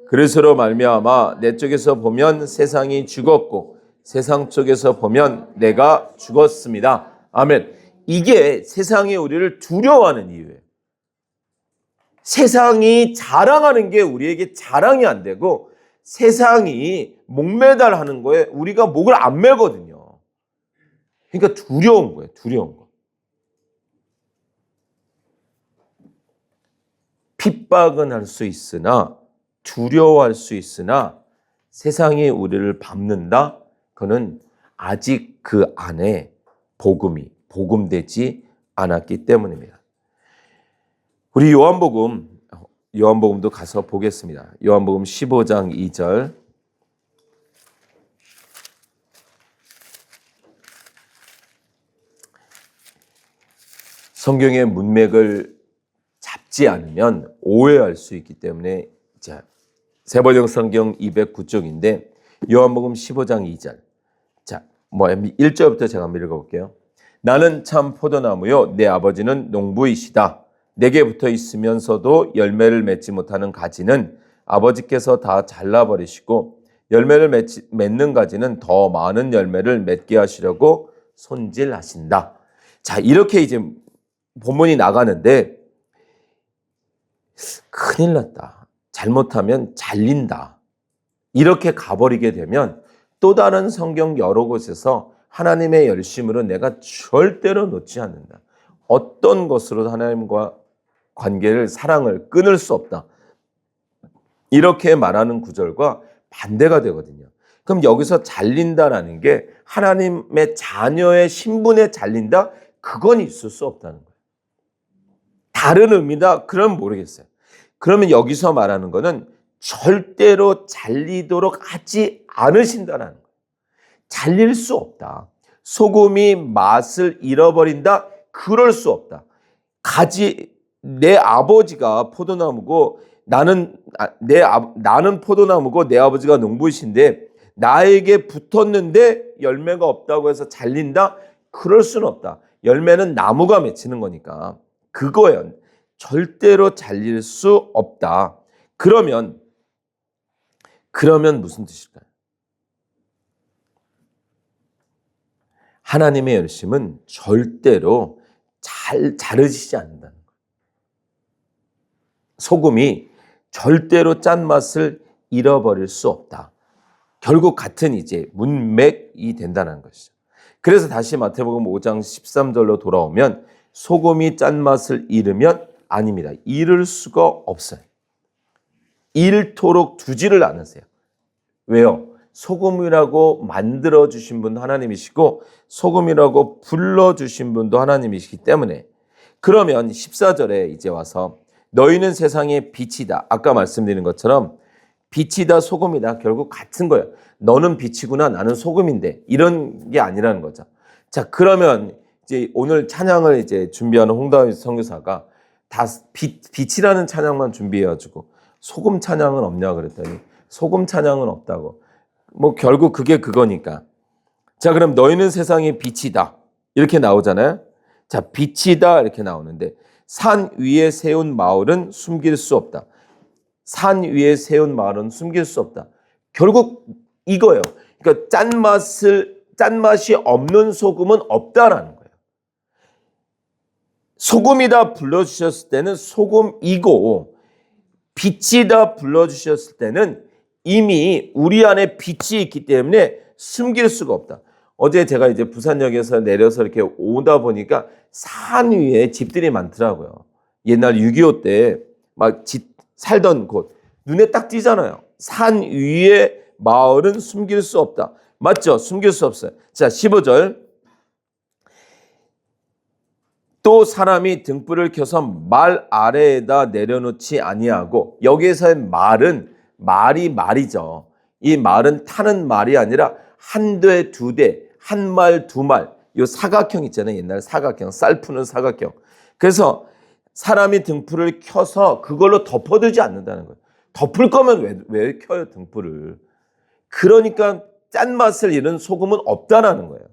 그리스도로 말미암아 내 쪽에서 보면 세상이 죽었고 세상 쪽에서 보면 내가 죽었습니다. 아멘. 이게 세상이 우리를 두려워하는 이유예요. 세상이 자랑하는 게 우리에게 자랑이 안 되고 세상이 목매달하는 거에 우리가 목을 안 매거든요. 그러니까 두려운 거예요. 두려운 거. 핍박은 할 수 있으나 두려워할 수 있으나 세상이 우리를 밟는다? 그는 아직 그 안에 복음되지 않았기 때문입니다. 우리 요한복음도 가서 보겠습니다. 요한복음 15장 2절. 성경의 문맥을 잡지 않으면 오해할 수 있기 때문에 세번역 성경 209쪽인데 요한복음 15장 2절. 1절부터 제가 한번 읽어볼게요. 나는 참 포도나무요 내 아버지는 농부이시다. 내게 붙어 있으면서도 열매를 맺지 못하는 가지는 아버지께서 다 잘라버리시고 열매를 맺는 가지는 더 많은 열매를 맺게 하시려고 손질하신다. 자, 이렇게 이제 본문이 나가는데 큰일 났다. 잘못하면 잘린다. 이렇게 가버리게 되면 또 다른 성경 여러 곳에서 하나님의 열심으로 내가 절대로 놓지 않는다. 어떤 것으로도 하나님과 관계를, 사랑을 끊을 수 없다. 이렇게 말하는 구절과 반대가 되거든요. 그럼 여기서 잘린다라는 게 하나님의 자녀의 신분에 잘린다? 그건 있을 수 없다는 거예요. 다른 의미다? 그럼 모르겠어요. 그러면 여기서 말하는 거는 절대로 잘리도록 하지 않으신다는 거예요. 잘릴 수 없다. 소금이 맛을 잃어버린다? 그럴 수 없다. 내 아버지가 포도나무고 나는 포도나무고 내 아버지가 농부이신데 나에게 붙었는데 열매가 없다고 해서 잘린다? 그럴 수는 없다. 열매는 나무가 맺히는 거니까. 그거야. 절대로 잘릴 수 없다. 그러면 무슨 뜻일까요? 하나님의 열심은 절대로 자르시지 않는다는 거예요. 소금이 절대로 짠맛을 잃어버릴 수 없다. 결국 같은 이제 문맥이 된다는 것이죠. 그래서 다시 마태복음 5장 13절로 돌아오면 소금이 짠맛을 잃으면 아닙니다. 잃을 수가 없어요. 잃도록 두지를 않으세요. 왜요? 소금이라고 만들어주신 분 하나님이시고 소금이라고 불러주신 분도 하나님이시기 때문에 그러면 14절에 이제 와서 너희는 세상의 빛이다. 아까 말씀드린 것처럼 빛이다 소금이다 결국 같은 거예요. 너는 빛이구나 나는 소금인데 이런 게 아니라는 거죠. 자 그러면 이제 오늘 찬양을 이제 준비하는 홍다윗 선교사가 다 빛이라는 찬양만 준비해가지고 소금 찬양은 없냐 그랬더니 소금 찬양은 없다고. 뭐 결국 그게 그거니까. 자 그럼 너희는 세상의 빛이다 이렇게 나오잖아요. 자 빛이다 이렇게 나오는데 산 위에 세운 마을은 숨길 수 없다. 산 위에 세운 마을은 숨길 수 없다. 결국 이거예요. 그러니까 짠맛이 없는 소금은 없다라는 거예요. 소금이다 불러주셨을 때는 소금이고 빛이다 불러주셨을 때는 이미 우리 안에 빛이 있기 때문에 숨길 수가 없다. 어제 제가 이제 부산역에서 내려서 이렇게 오다 보니까 산 위에 집들이 많더라고요. 옛날 6.25 때 막 살던 곳 눈에 딱 띄잖아요. 산 위에 마을은 숨길 수 없다. 맞죠? 숨길 수 없어요. 자 15절 또 사람이 등불을 켜서 말 아래에다 내려놓지 아니하고 여기에서의 말이죠. 이 말은 타는 말이 아니라 한 대, 두 대, 한 말, 두 말. 이 사각형 있잖아요. 옛날 사각형, 쌀 푸는 사각형. 그래서 사람이 등불을 켜서 그걸로 덮어두지 않는다는 거예요. 덮을 거면 왜 켜요, 등불을. 그러니까 짠맛을 잃은 소금은 없다라는 거예요.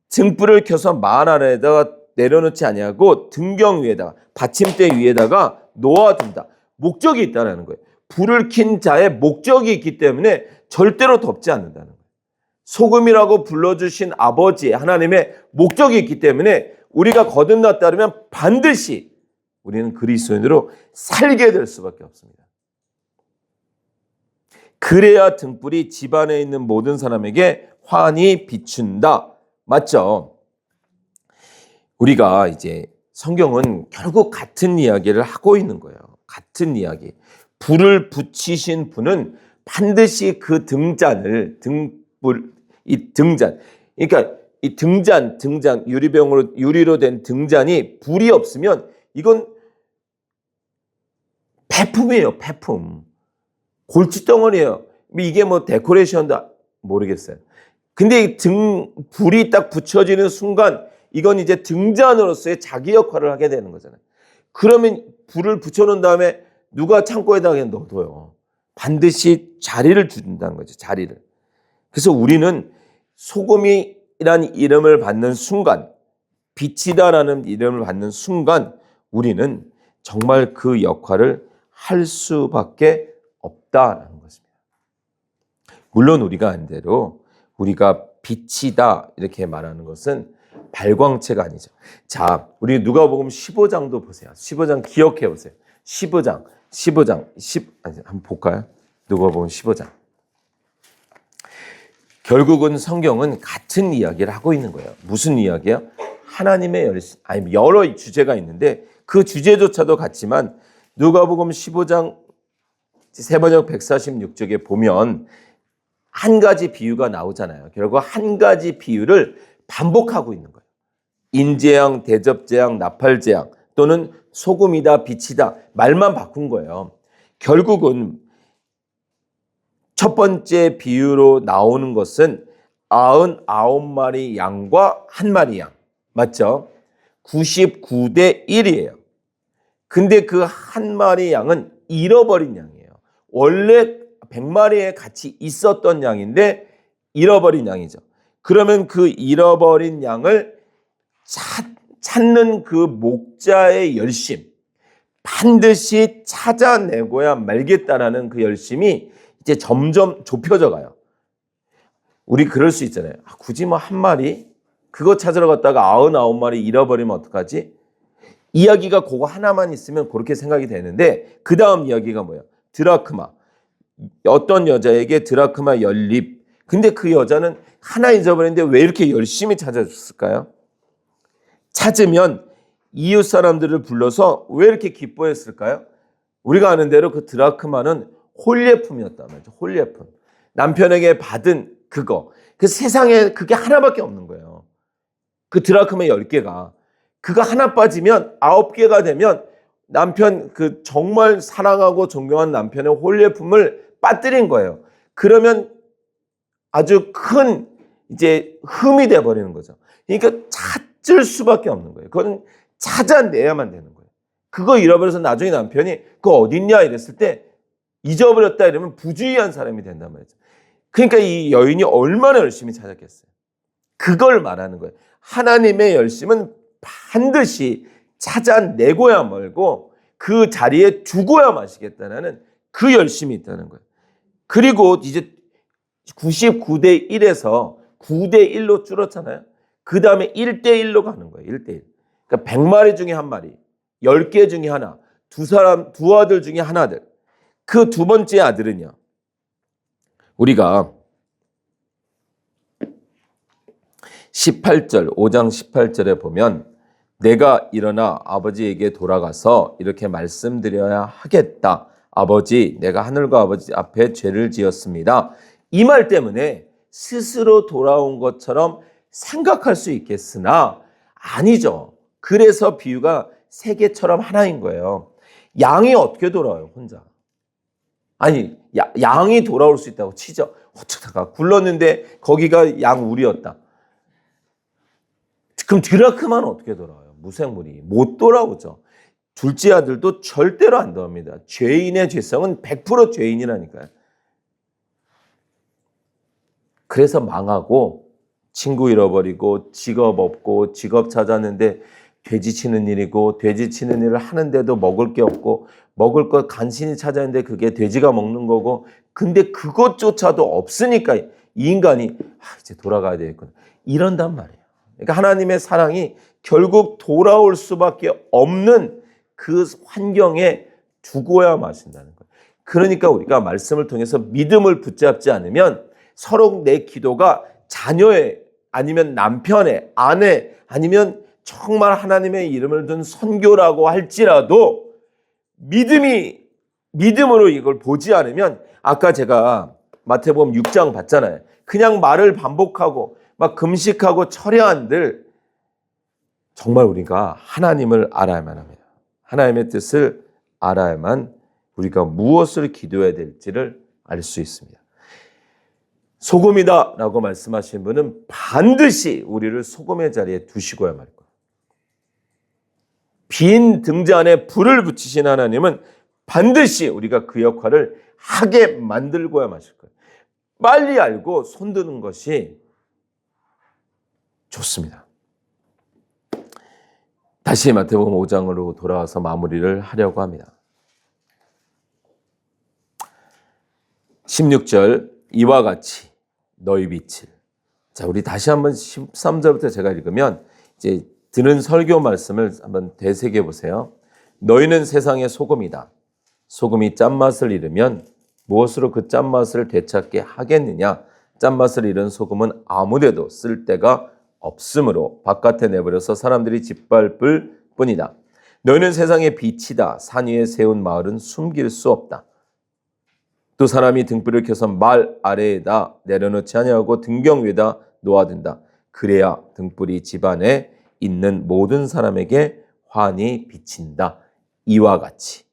등불을 켜서 말 아래에다가 내려놓지 아니하고 등경 위에다가 받침대 위에다가 놓아둔다. 목적이 있다는 거예요. 불을 킨 자의 목적이 있기 때문에 절대로 덮지 않는다는 거예요. 소금이라고 불러주신 아버지 하나님의 목적이 있기 때문에 우리가 거듭났다면 반드시 우리는 그리스도인으로 살게 될 수밖에 없습니다. 그래야 등불이 집안에 있는 모든 사람에게 환히 비춘다. 맞죠? 우리가 이제 성경은 결국 같은 이야기를 하고 있는 거예요. 같은 이야기. 불을 붙이신 분은 반드시 그 등잔, 그러니까 이 등잔, 유리로 된 등잔이 불이 없으면 이건 폐품이에요, 폐품. 골칫덩어리예요. 이게 뭐 데코레이션도 모르겠어요. 근데 불이 딱 붙여지는 순간 이건 이제 등잔으로서의 자기 역할을 하게 되는 거잖아요. 그러면 불을 붙여놓은 다음에 누가 창고에다가 그냥 넣어둬요. 반드시 자리를 준다는 거죠. 자리를. 그래서 우리는 소금이라는 이름을 받는 순간, 빛이다라는 이름을 받는 순간 우리는 정말 그 역할을 할 수밖에 없다라는 것입니다. 물론 우리가 한 대로 우리가 빛이다 이렇게 말하는 것은 발광체가 아니죠. 자, 우리 누가복음 15장도 보세요. 15장 기억해 보세요. 15장 한번 볼까요? 누가복음 15장. 결국은 성경은 같은 이야기를 하고 있는 거예요. 무슨 이야기예요? 하나님의 여러 주제가 있는데 그 주제조차도 같지만 누가복음 15장 세번역 146쪽에 보면 한 가지 비유가 나오잖아요. 결국 한 가지 비유를 반복하고 있는 거예요. 인재양, 대접재양, 나팔재양 또는 소금이다, 빛이다 말만 바꾼 거예요. 결국은 첫 번째 비유로 나오는 것은 99마리 양과 1마리 양. 맞죠? 99대 1이에요. 근데 그 1마리 양은 잃어버린 양이에요. 원래 100마리에 같이 있었던 양인데 잃어버린 양이죠. 그러면 그 잃어버린 양을 찾는 그 목자의 열심, 반드시 찾아내고야 말겠다라는 그 열심이 이제 점점 좁혀져 가요. 우리 그럴 수 있잖아요. 굳이 뭐 한 마리 그거 찾으러 갔다가 99마리 잃어버리면 어떡하지? 이야기가 그거 하나만 있으면 그렇게 생각이 되는데 그 다음 이야기가 뭐야? 드라크마. 어떤 여자에게 드라크마 연립. 근데 그 여자는 하나 잊어버렸는데 왜 이렇게 열심히 찾아줬을까요? 찾으면 이웃 사람들을 불러서 왜 이렇게 기뻐했을까요? 우리가 아는 대로 그 드라크마는 홀예품이었단 말이죠. 홀예품. 남편에게 받은 그거. 그 세상에 그게 하나밖에 없는 거예요. 그 드라크마 10개가. 그거 하나 빠지면 9개가 되면 남편 그 정말 사랑하고 존경한 남편의 홀예품을 빠뜨린 거예요. 그러면 아주 큰 이제 흠이 돼 버리는 거죠. 그러니까 찾을 수밖에 없는 거예요. 그건 찾아내야만 되는 거예요. 그거 잃어버려서 나중에 남편이 그거 어딨냐 이랬을 때 잊어버렸다 이러면 부주의한 사람이 된단 말이죠. 그러니까 이 여인이 얼마나 열심히 찾았겠어요. 그걸 말하는 거예요. 하나님의 열심은 반드시 찾아내고야 말고 그 자리에 두고야 마시겠다는 그 열심이 있다는 거예요. 그리고 이제 99대 1에서 9대 1로 줄었잖아요. 그 다음에 1대 1로 가는 거예요. 1대 1. 그러니까 100마리 중에 한 마리, 10개 중에 하나, 두 아들 중에 하나들. 그 두 번째 아들은요. 우리가 18절, 5장 18절에 보면 내가 일어나 아버지에게 돌아가서 이렇게 말씀드려야 하겠다. 아버지, 내가 하늘과 아버지 앞에 죄를 지었습니다. 이 말 때문에 스스로 돌아온 것처럼 생각할 수 있겠으나 아니죠. 그래서 비유가 세 개처럼 하나인 거예요. 양이 어떻게 돌아와요, 혼자? 아니, 양이 돌아올 수 있다고 치죠. 어쩌다가 굴렀는데 거기가 양 우리였다. 그럼 드라크마는 어떻게 돌아와요? 무생물이 못 돌아오죠. 둘째 아들도 절대로 안 돌아옵니다. 죄인의 죄성은 100% 죄인이라니까요. 그래서 망하고 친구 잃어버리고 직업 없고 직업 찾았는데 돼지 치는 일이고 돼지 치는 일을 하는데도 먹을 게 없고 먹을 것 간신히 찾았는데 그게 돼지가 먹는 거고 근데 그것조차도 없으니까 이 인간이 이제 돌아가야 되겠구나 이런단 말이에요. 그러니까 하나님의 사랑이 결국 돌아올 수밖에 없는 그 환경에 두고야 마신다는 거예요. 그러니까 우리가 말씀을 통해서 믿음을 붙잡지 않으면 서로 내 기도가 자녀의 아니면 남편의 아내 아니면 정말 하나님의 이름을 둔 선교라고 할지라도 믿음으로 이걸 보지 않으면 아까 제가 마태복음 6장 봤잖아요. 그냥 말을 반복하고 막 금식하고 철야한들 정말 우리가 하나님을 알아야만 합니다. 하나님의 뜻을 알아야만 우리가 무엇을 기도해야 될지를 알 수 있습니다. 소금이다 라고 말씀하신 분은 반드시 우리를 소금의 자리에 두시고야 말 거예요. 빈 등잔에 불을 붙이신 하나님은 반드시 우리가 그 역할을 하게 만들고야 마실 거예요. 빨리 알고 손드는 것이 좋습니다. 다시 마태복음 5장으로 돌아와서 마무리를 하려고 합니다. 16절 이와 같이 너희 빛을. 자, 우리 다시 한번 13절부터 제가 읽으면 이제 들은 설교 말씀을 한번 되새겨 보세요. 너희는 세상의 소금이다. 소금이 짠맛을 잃으면 무엇으로 그 짠맛을 되찾게 하겠느냐? 짠맛을 잃은 소금은 아무데도 쓸 데가 없으므로 바깥에 내버려서 사람들이 짓밟을 뿐이다. 너희는 세상의 빛이다. 산 위에 세운 마을은 숨길 수 없다. 또 사람이 등불을 켜서 말 아래에다 내려놓지 아니하고 등경 위에다 놓아둔다. 그래야 등불이 집안에 있는 모든 사람에게 환히 비친다. 이와 같이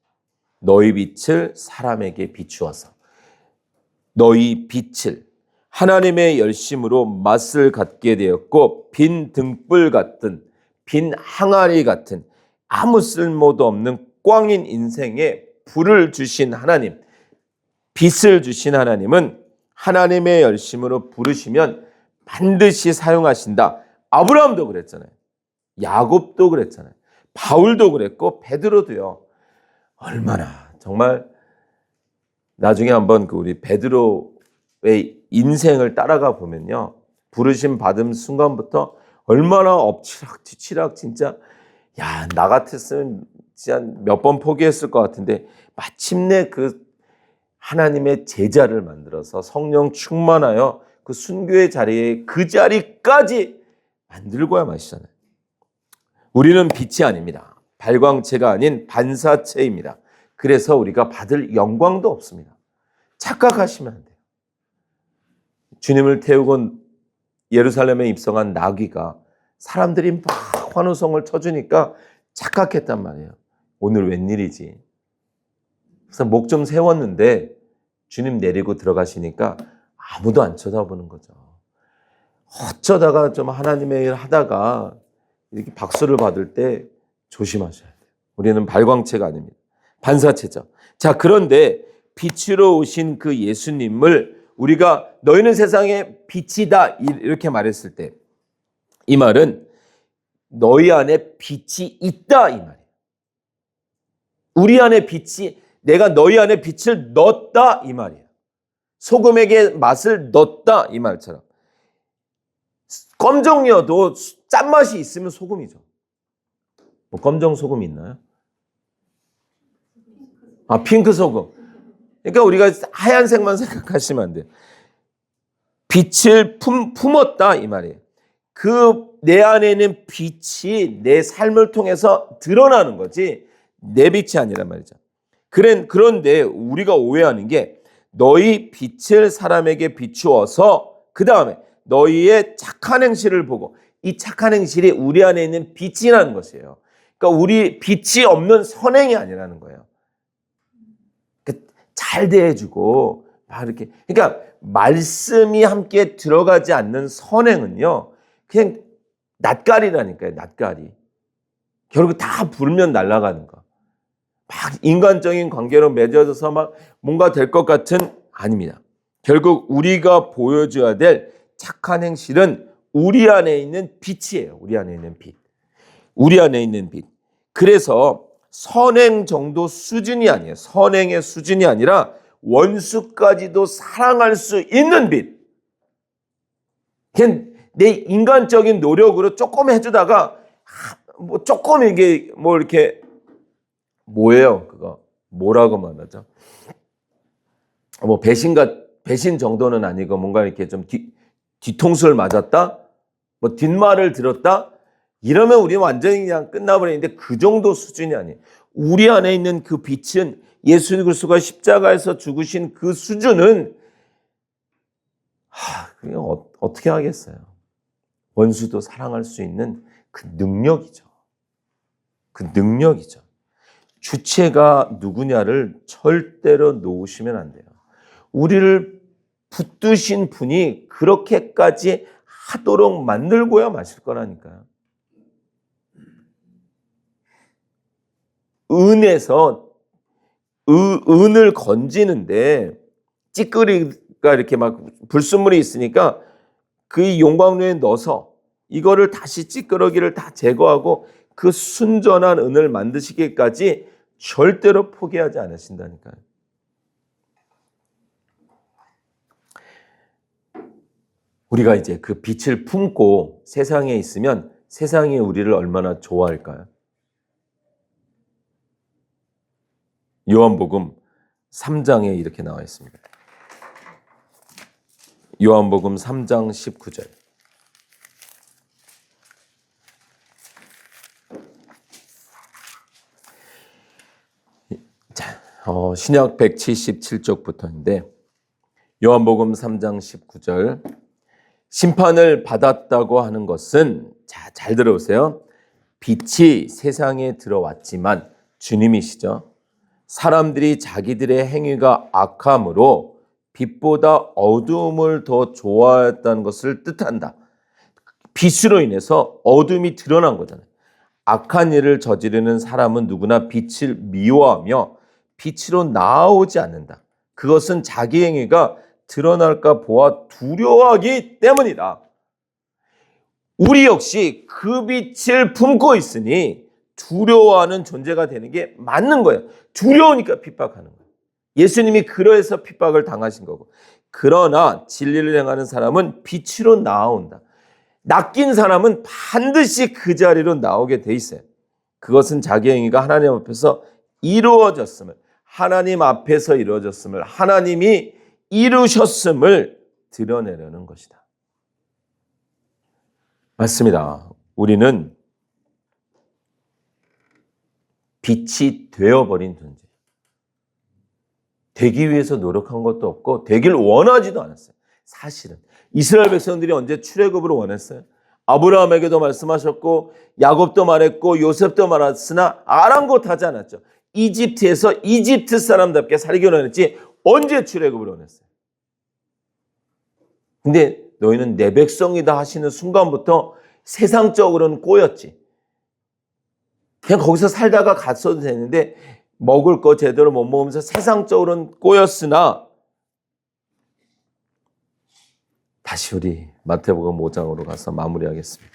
너희 빛을 사람에게 비추어서 너희 빛을 하나님의 열심으로 맛을 갖게 되었고 빈 등불 같은 빈 항아리 같은 아무 쓸모도 없는 꽝인 인생에 불을 주신 하나님, 빛을 주신 하나님은 하나님의 열심으로 부르시면 반드시 사용하신다. 아브라함도 그랬잖아요. 야곱도 그랬잖아요. 바울도 그랬고 베드로도요. 얼마나 정말 나중에 한번 그 우리 베드로의 인생을 따라가 보면요. 부르심 받은 순간부터 얼마나 엎치락 뒤치락 진짜 야, 나 같았으면 진짜 몇 번 포기했을 것 같은데 마침내 그 하나님의 제자를 만들어서 성령 충만하여 그 순교의 자리에 그 자리까지 만들고야 마시잖아요. 우리는 빛이 아닙니다. 발광체가 아닌 반사체입니다. 그래서 우리가 받을 영광도 없습니다. 착각하시면 안 돼요. 주님을 태우고 예루살렘에 입성한 나귀가 사람들이 막 환호성을 쳐주니까 착각했단 말이에요. 오늘 웬일이지? 그래서 목 좀 세웠는데 주님 내리고 들어가시니까 아무도 안 쳐다보는 거죠. 어쩌다가 좀 하나님의 일 하다가 이렇게 박수를 받을 때 조심하셔야 돼요. 우리는 발광체가 아닙니다. 반사체죠. 자, 그런데 빛으로 오신 그 예수님을 우리가 너희는 세상의 빛이다 이렇게 말했을 때 이 말은 너희 안에 빛이 있다 이 말이에요. 우리 안에 빛이 내가 너희 안에 빛을 넣었다 이 말이에요. 소금에게 맛을 넣었다 이 말처럼 검정여도 짠맛이 있으면 소금이죠. 뭐 검정 소금 있나요? 아, 핑크 소금. 그러니까 우리가 하얀색만 생각하시면 안 돼요. 빛을 품었다 이 말이에요. 그 내 안에 있는 빛이 내 삶을 통해서 드러나는 거지 내 빛이 아니란 말이죠. 그런데 우리가 오해하는 게 너희 빛을 사람에게 비추어서 그 다음에 너희의 착한 행실을 보고 이 착한 행실이 우리 안에 있는 빛이라는 것이에요. 그러니까 우리 빛이 없는 선행이 아니라는 거예요. 잘 대해주고 막 이렇게 그러니까 말씀이 함께 들어가지 않는 선행은요 그냥 낯가리라니까요. 낯가리. 결국 다 부르면 날아가는 거. 막 인간적인 관계로 맺어져서 막 뭔가 될 것 같은 아닙니다. 결국 우리가 보여줘야 될 착한 행실은 우리 안에 있는 빛이에요. 우리 안에 있는 빛. 우리 안에 있는 빛. 그래서 선행 정도 수준이 아니에요. 선행의 수준이 아니라 원수까지도 사랑할 수 있는 빛. 그냥 내 인간적인 노력으로 조금 해주다가 뭐 조금 이게 뭐 이렇게 뭐예요? 그거 뭐라고 말하죠? 뭐 배신 정도는 아니고 뭔가 이렇게 좀 뒤통수를 맞았다, 뭐 뒷말을 들었다 이러면 우리 완전히 그냥 끝나버리는데 그 정도 수준이 아니에요. 우리 안에 있는 그 빛은 예수 그리스도가 십자가에서 죽으신 그 수준은 그냥 어떻게 하겠어요? 원수도 사랑할 수 있는 그 능력이죠. 그 능력이죠. 주체가 누구냐를 절대로 놓으시면 안 돼요. 우리를 붙드신 분이 그렇게까지 하도록 만들고야 마실 거라니까요. 은에서 은을 건지는데 찌끄리가 이렇게 막 불순물이 있으니까 그 용광로에 넣어서 이거를 다시 찌끄러기를 다 제거하고 그 순전한 은을 만드시기까지 절대로 포기하지 않으신다니까요. 우리가 이제 그 빛을 품고 세상에 있으면 세상이 우리를 얼마나 좋아할까요? 요한복음 3장에 이렇게 나와 있습니다. 요한복음 3장 19절. 자, 신약 177쪽부터인데 요한복음 3장 19절. 심판을 받았다고 하는 것은 잘 들어보세요. 빛이 세상에 들어왔지만 주님이시죠. 사람들이 자기들의 행위가 악함으로 빛보다 어두움을 더 좋아했다는 것을 뜻한다. 빛으로 인해서 어둠이 드러난 거잖아요. 악한 일을 저지르는 사람은 누구나 빛을 미워하며 빛으로 나아오지 않는다. 그것은 자기 행위가 드러날까 보아 두려워하기 때문이다. 우리 역시 그 빛을 품고 있으니 두려워하는 존재가 되는 게 맞는 거예요. 두려우니까 핍박하는 거예요. 예수님이 그러해서 핍박을 당하신 거고. 그러나 진리를 행하는 사람은 빛으로 나아온다. 낚인 사람은 반드시 그 자리로 나오게 돼 있어요. 그것은 자기 행위가 하나님 앞에서 이루어졌음을, 하나님 앞에서 이루어졌음을, 하나님이 이루셨음을 드러내려는 것이다. 맞습니다. 우리는 빛이 되어버린 존재. 되기 위해서 노력한 것도 없고 되길 원하지도 않았어요. 사실은 이스라엘 백성들이 언제 출애굽을 원했어요? 아브라함에게도 말씀하셨고 야곱도 말했고 요셉도 말했으나 아랑곳하지 않았죠. 이집트에서 이집트 사람답게 살기를 원했지 언제 출애굽을 원했어요? 근데 너희는 내 백성이다 하시는 순간부터 세상적으로는 꼬였지. 그냥 거기서 살다가 갔어도 되는데 먹을 거 제대로 못 먹으면서 세상적으로는 꼬였으나 다시 우리 마태복음 5장으로 가서 마무리하겠습니다.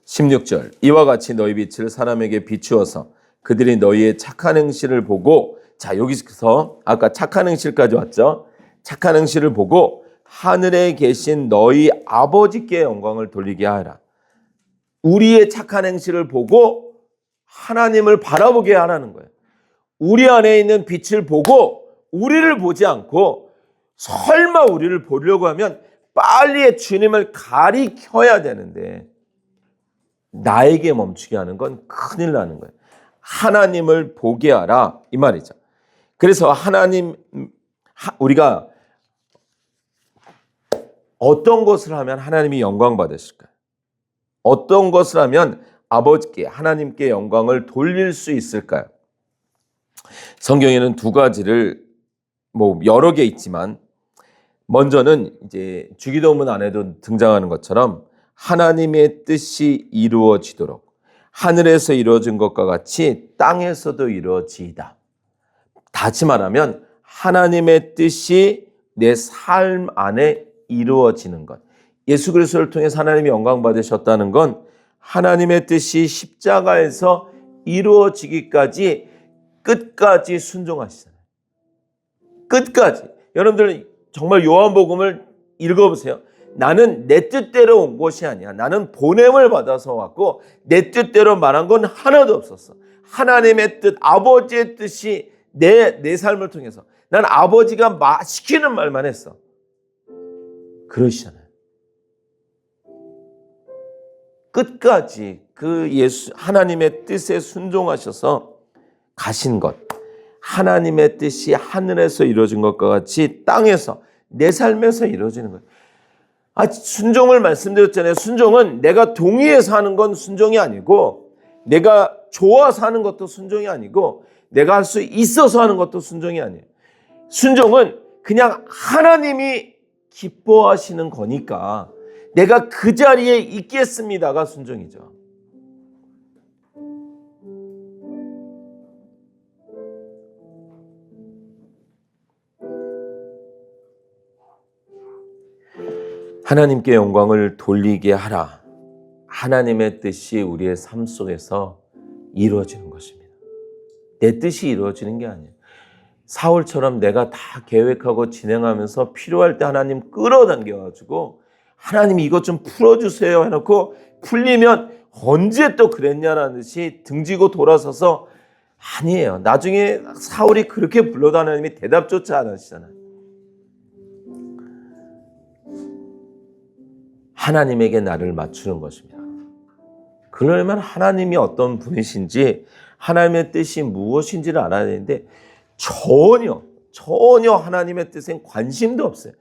16절 이와 같이 너희 빛을 사람에게 비추어서 그들이 너희의 착한 행실을 보고 자 여기서 아까 착한 행실까지 왔죠. 착한 행실을 보고 하늘에 계신 너희 아버지께 영광을 돌리게 하라. 우리의 착한 행실을 보고 하나님을 바라보게 하라는 거예요. 우리 안에 있는 빛을 보고 우리를 보지 않고 설마 우리를 보려고 하면 빨리 주님을 가리켜야 되는데 나에게 멈추게 하는 건 큰일 나는 거예요. 하나님을 보게 하라 이 말이죠. 그래서 우리가 어떤 것을 하면 하나님이 영광 받으실까요? 어떤 것을 하면 아버지께 하나님께 영광을 돌릴 수 있을까요? 성경에는 두 가지를 여러 개 있지만 먼저는 이제 주기도문 안에도 등장하는 것처럼 하나님의 뜻이 이루어지도록 하늘에서 이루어진 것과 같이 땅에서도 이루어지이다. 다시 말하면 하나님의 뜻이 내 삶 안에 이루어지는 것. 예수 그리스도를 통해서 하나님이 영광 받으셨다는 건 하나님의 뜻이 십자가에서 이루어지기까지 끝까지 순종하시잖아요. 끝까지. 여러분들 정말 요한복음을 읽어보세요. 나는 내 뜻대로 온 것이 아니야. 나는 보냄을 받아서 왔고 내 뜻대로 말한 건 하나도 없었어. 하나님의 뜻, 아버지의 뜻이 내 삶을 통해서 난 아버지가 시키는 말만 했어. 그러시잖아요. 끝까지 그 하나님의 뜻에 순종하셔서 가신 것. 하나님의 뜻이 하늘에서 이루어진 것과 같이 땅에서 내 삶에서 이루어지는 거예요. 순종을 말씀드렸잖아요. 순종은 내가 동의해서 하는 건 순종이 아니고 내가 좋아서 하는 것도 순종이 아니고 내가 할 수 있어서 하는 것도 순종이 아니에요. 순종은 그냥 하나님이 기뻐하시는 거니까 내가 그 자리에 있겠습니다가 순종이죠. 하나님께 영광을 돌리게 하라. 하나님의 뜻이 우리의 삶 속에서 이루어지는 것입니다. 내 뜻이 이루어지는 게 아니에요. 사울처럼 내가 다 계획하고 진행하면서 필요할 때 하나님 끌어당겨가지고 하나님 이것 좀 풀어주세요 해놓고 풀리면 언제 또 그랬냐라는 듯이 등지고 돌아서서 아니에요. 나중에 사울이 그렇게 불러도 하나님이 대답조차 안 하시잖아요. 하나님에게 나를 맞추는 것입니다. 그러려면 하나님이 어떤 분이신지 하나님의 뜻이 무엇인지를 알아야 되는데 전혀 하나님의 뜻엔 관심도 없어요.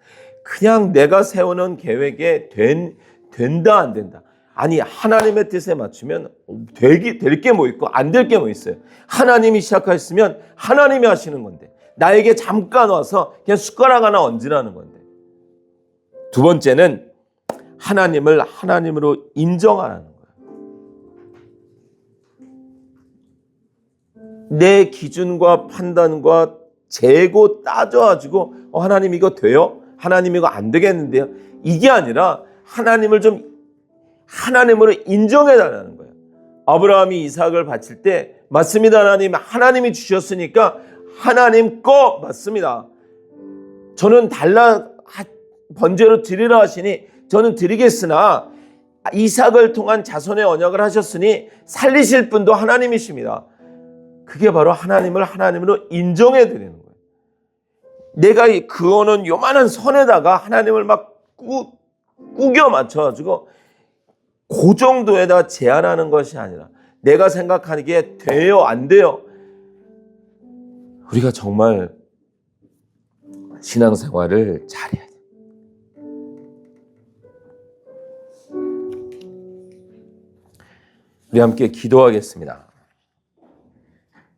그냥 내가 세우는 계획에 된다 안 된다. 아니 하나님의 뜻에 맞추면 될 게 뭐 있고 안 될 게 뭐 있어요. 하나님이 시작하셨으면 하나님이 하시는 건데 나에게 잠깐 와서 그냥 숟가락 하나 얹으라는 건데. 두 번째는 하나님을 하나님으로 인정하라는 거예요. 내 기준과 판단과 재고 따져가지고 하나님 이거 돼요? 하나님 이거 안 되겠는데요. 이게 아니라 하나님을 좀 하나님으로 인정해 달라는 거예요. 아브라함이 이삭을 바칠 때 맞습니다. 하나님이 주셨으니까 하나님 거 맞습니다. 저는 번제로 드리라 하시니 저는 드리겠으나 이삭을 통한 자손의 언약을 하셨으니 살리실 분도 하나님이십니다. 그게 바로 하나님을 하나님으로 인정해 드리는 거예요. 내가 그거는 요만한 선에다가 하나님을 막 꾸겨 맞춰가지고 그 정도에다 제한하는 것이 아니라 내가 생각하기에 돼요 안 돼요. 우리가 정말 신앙생활을 잘해야 돼요. 우리 함께 기도하겠습니다.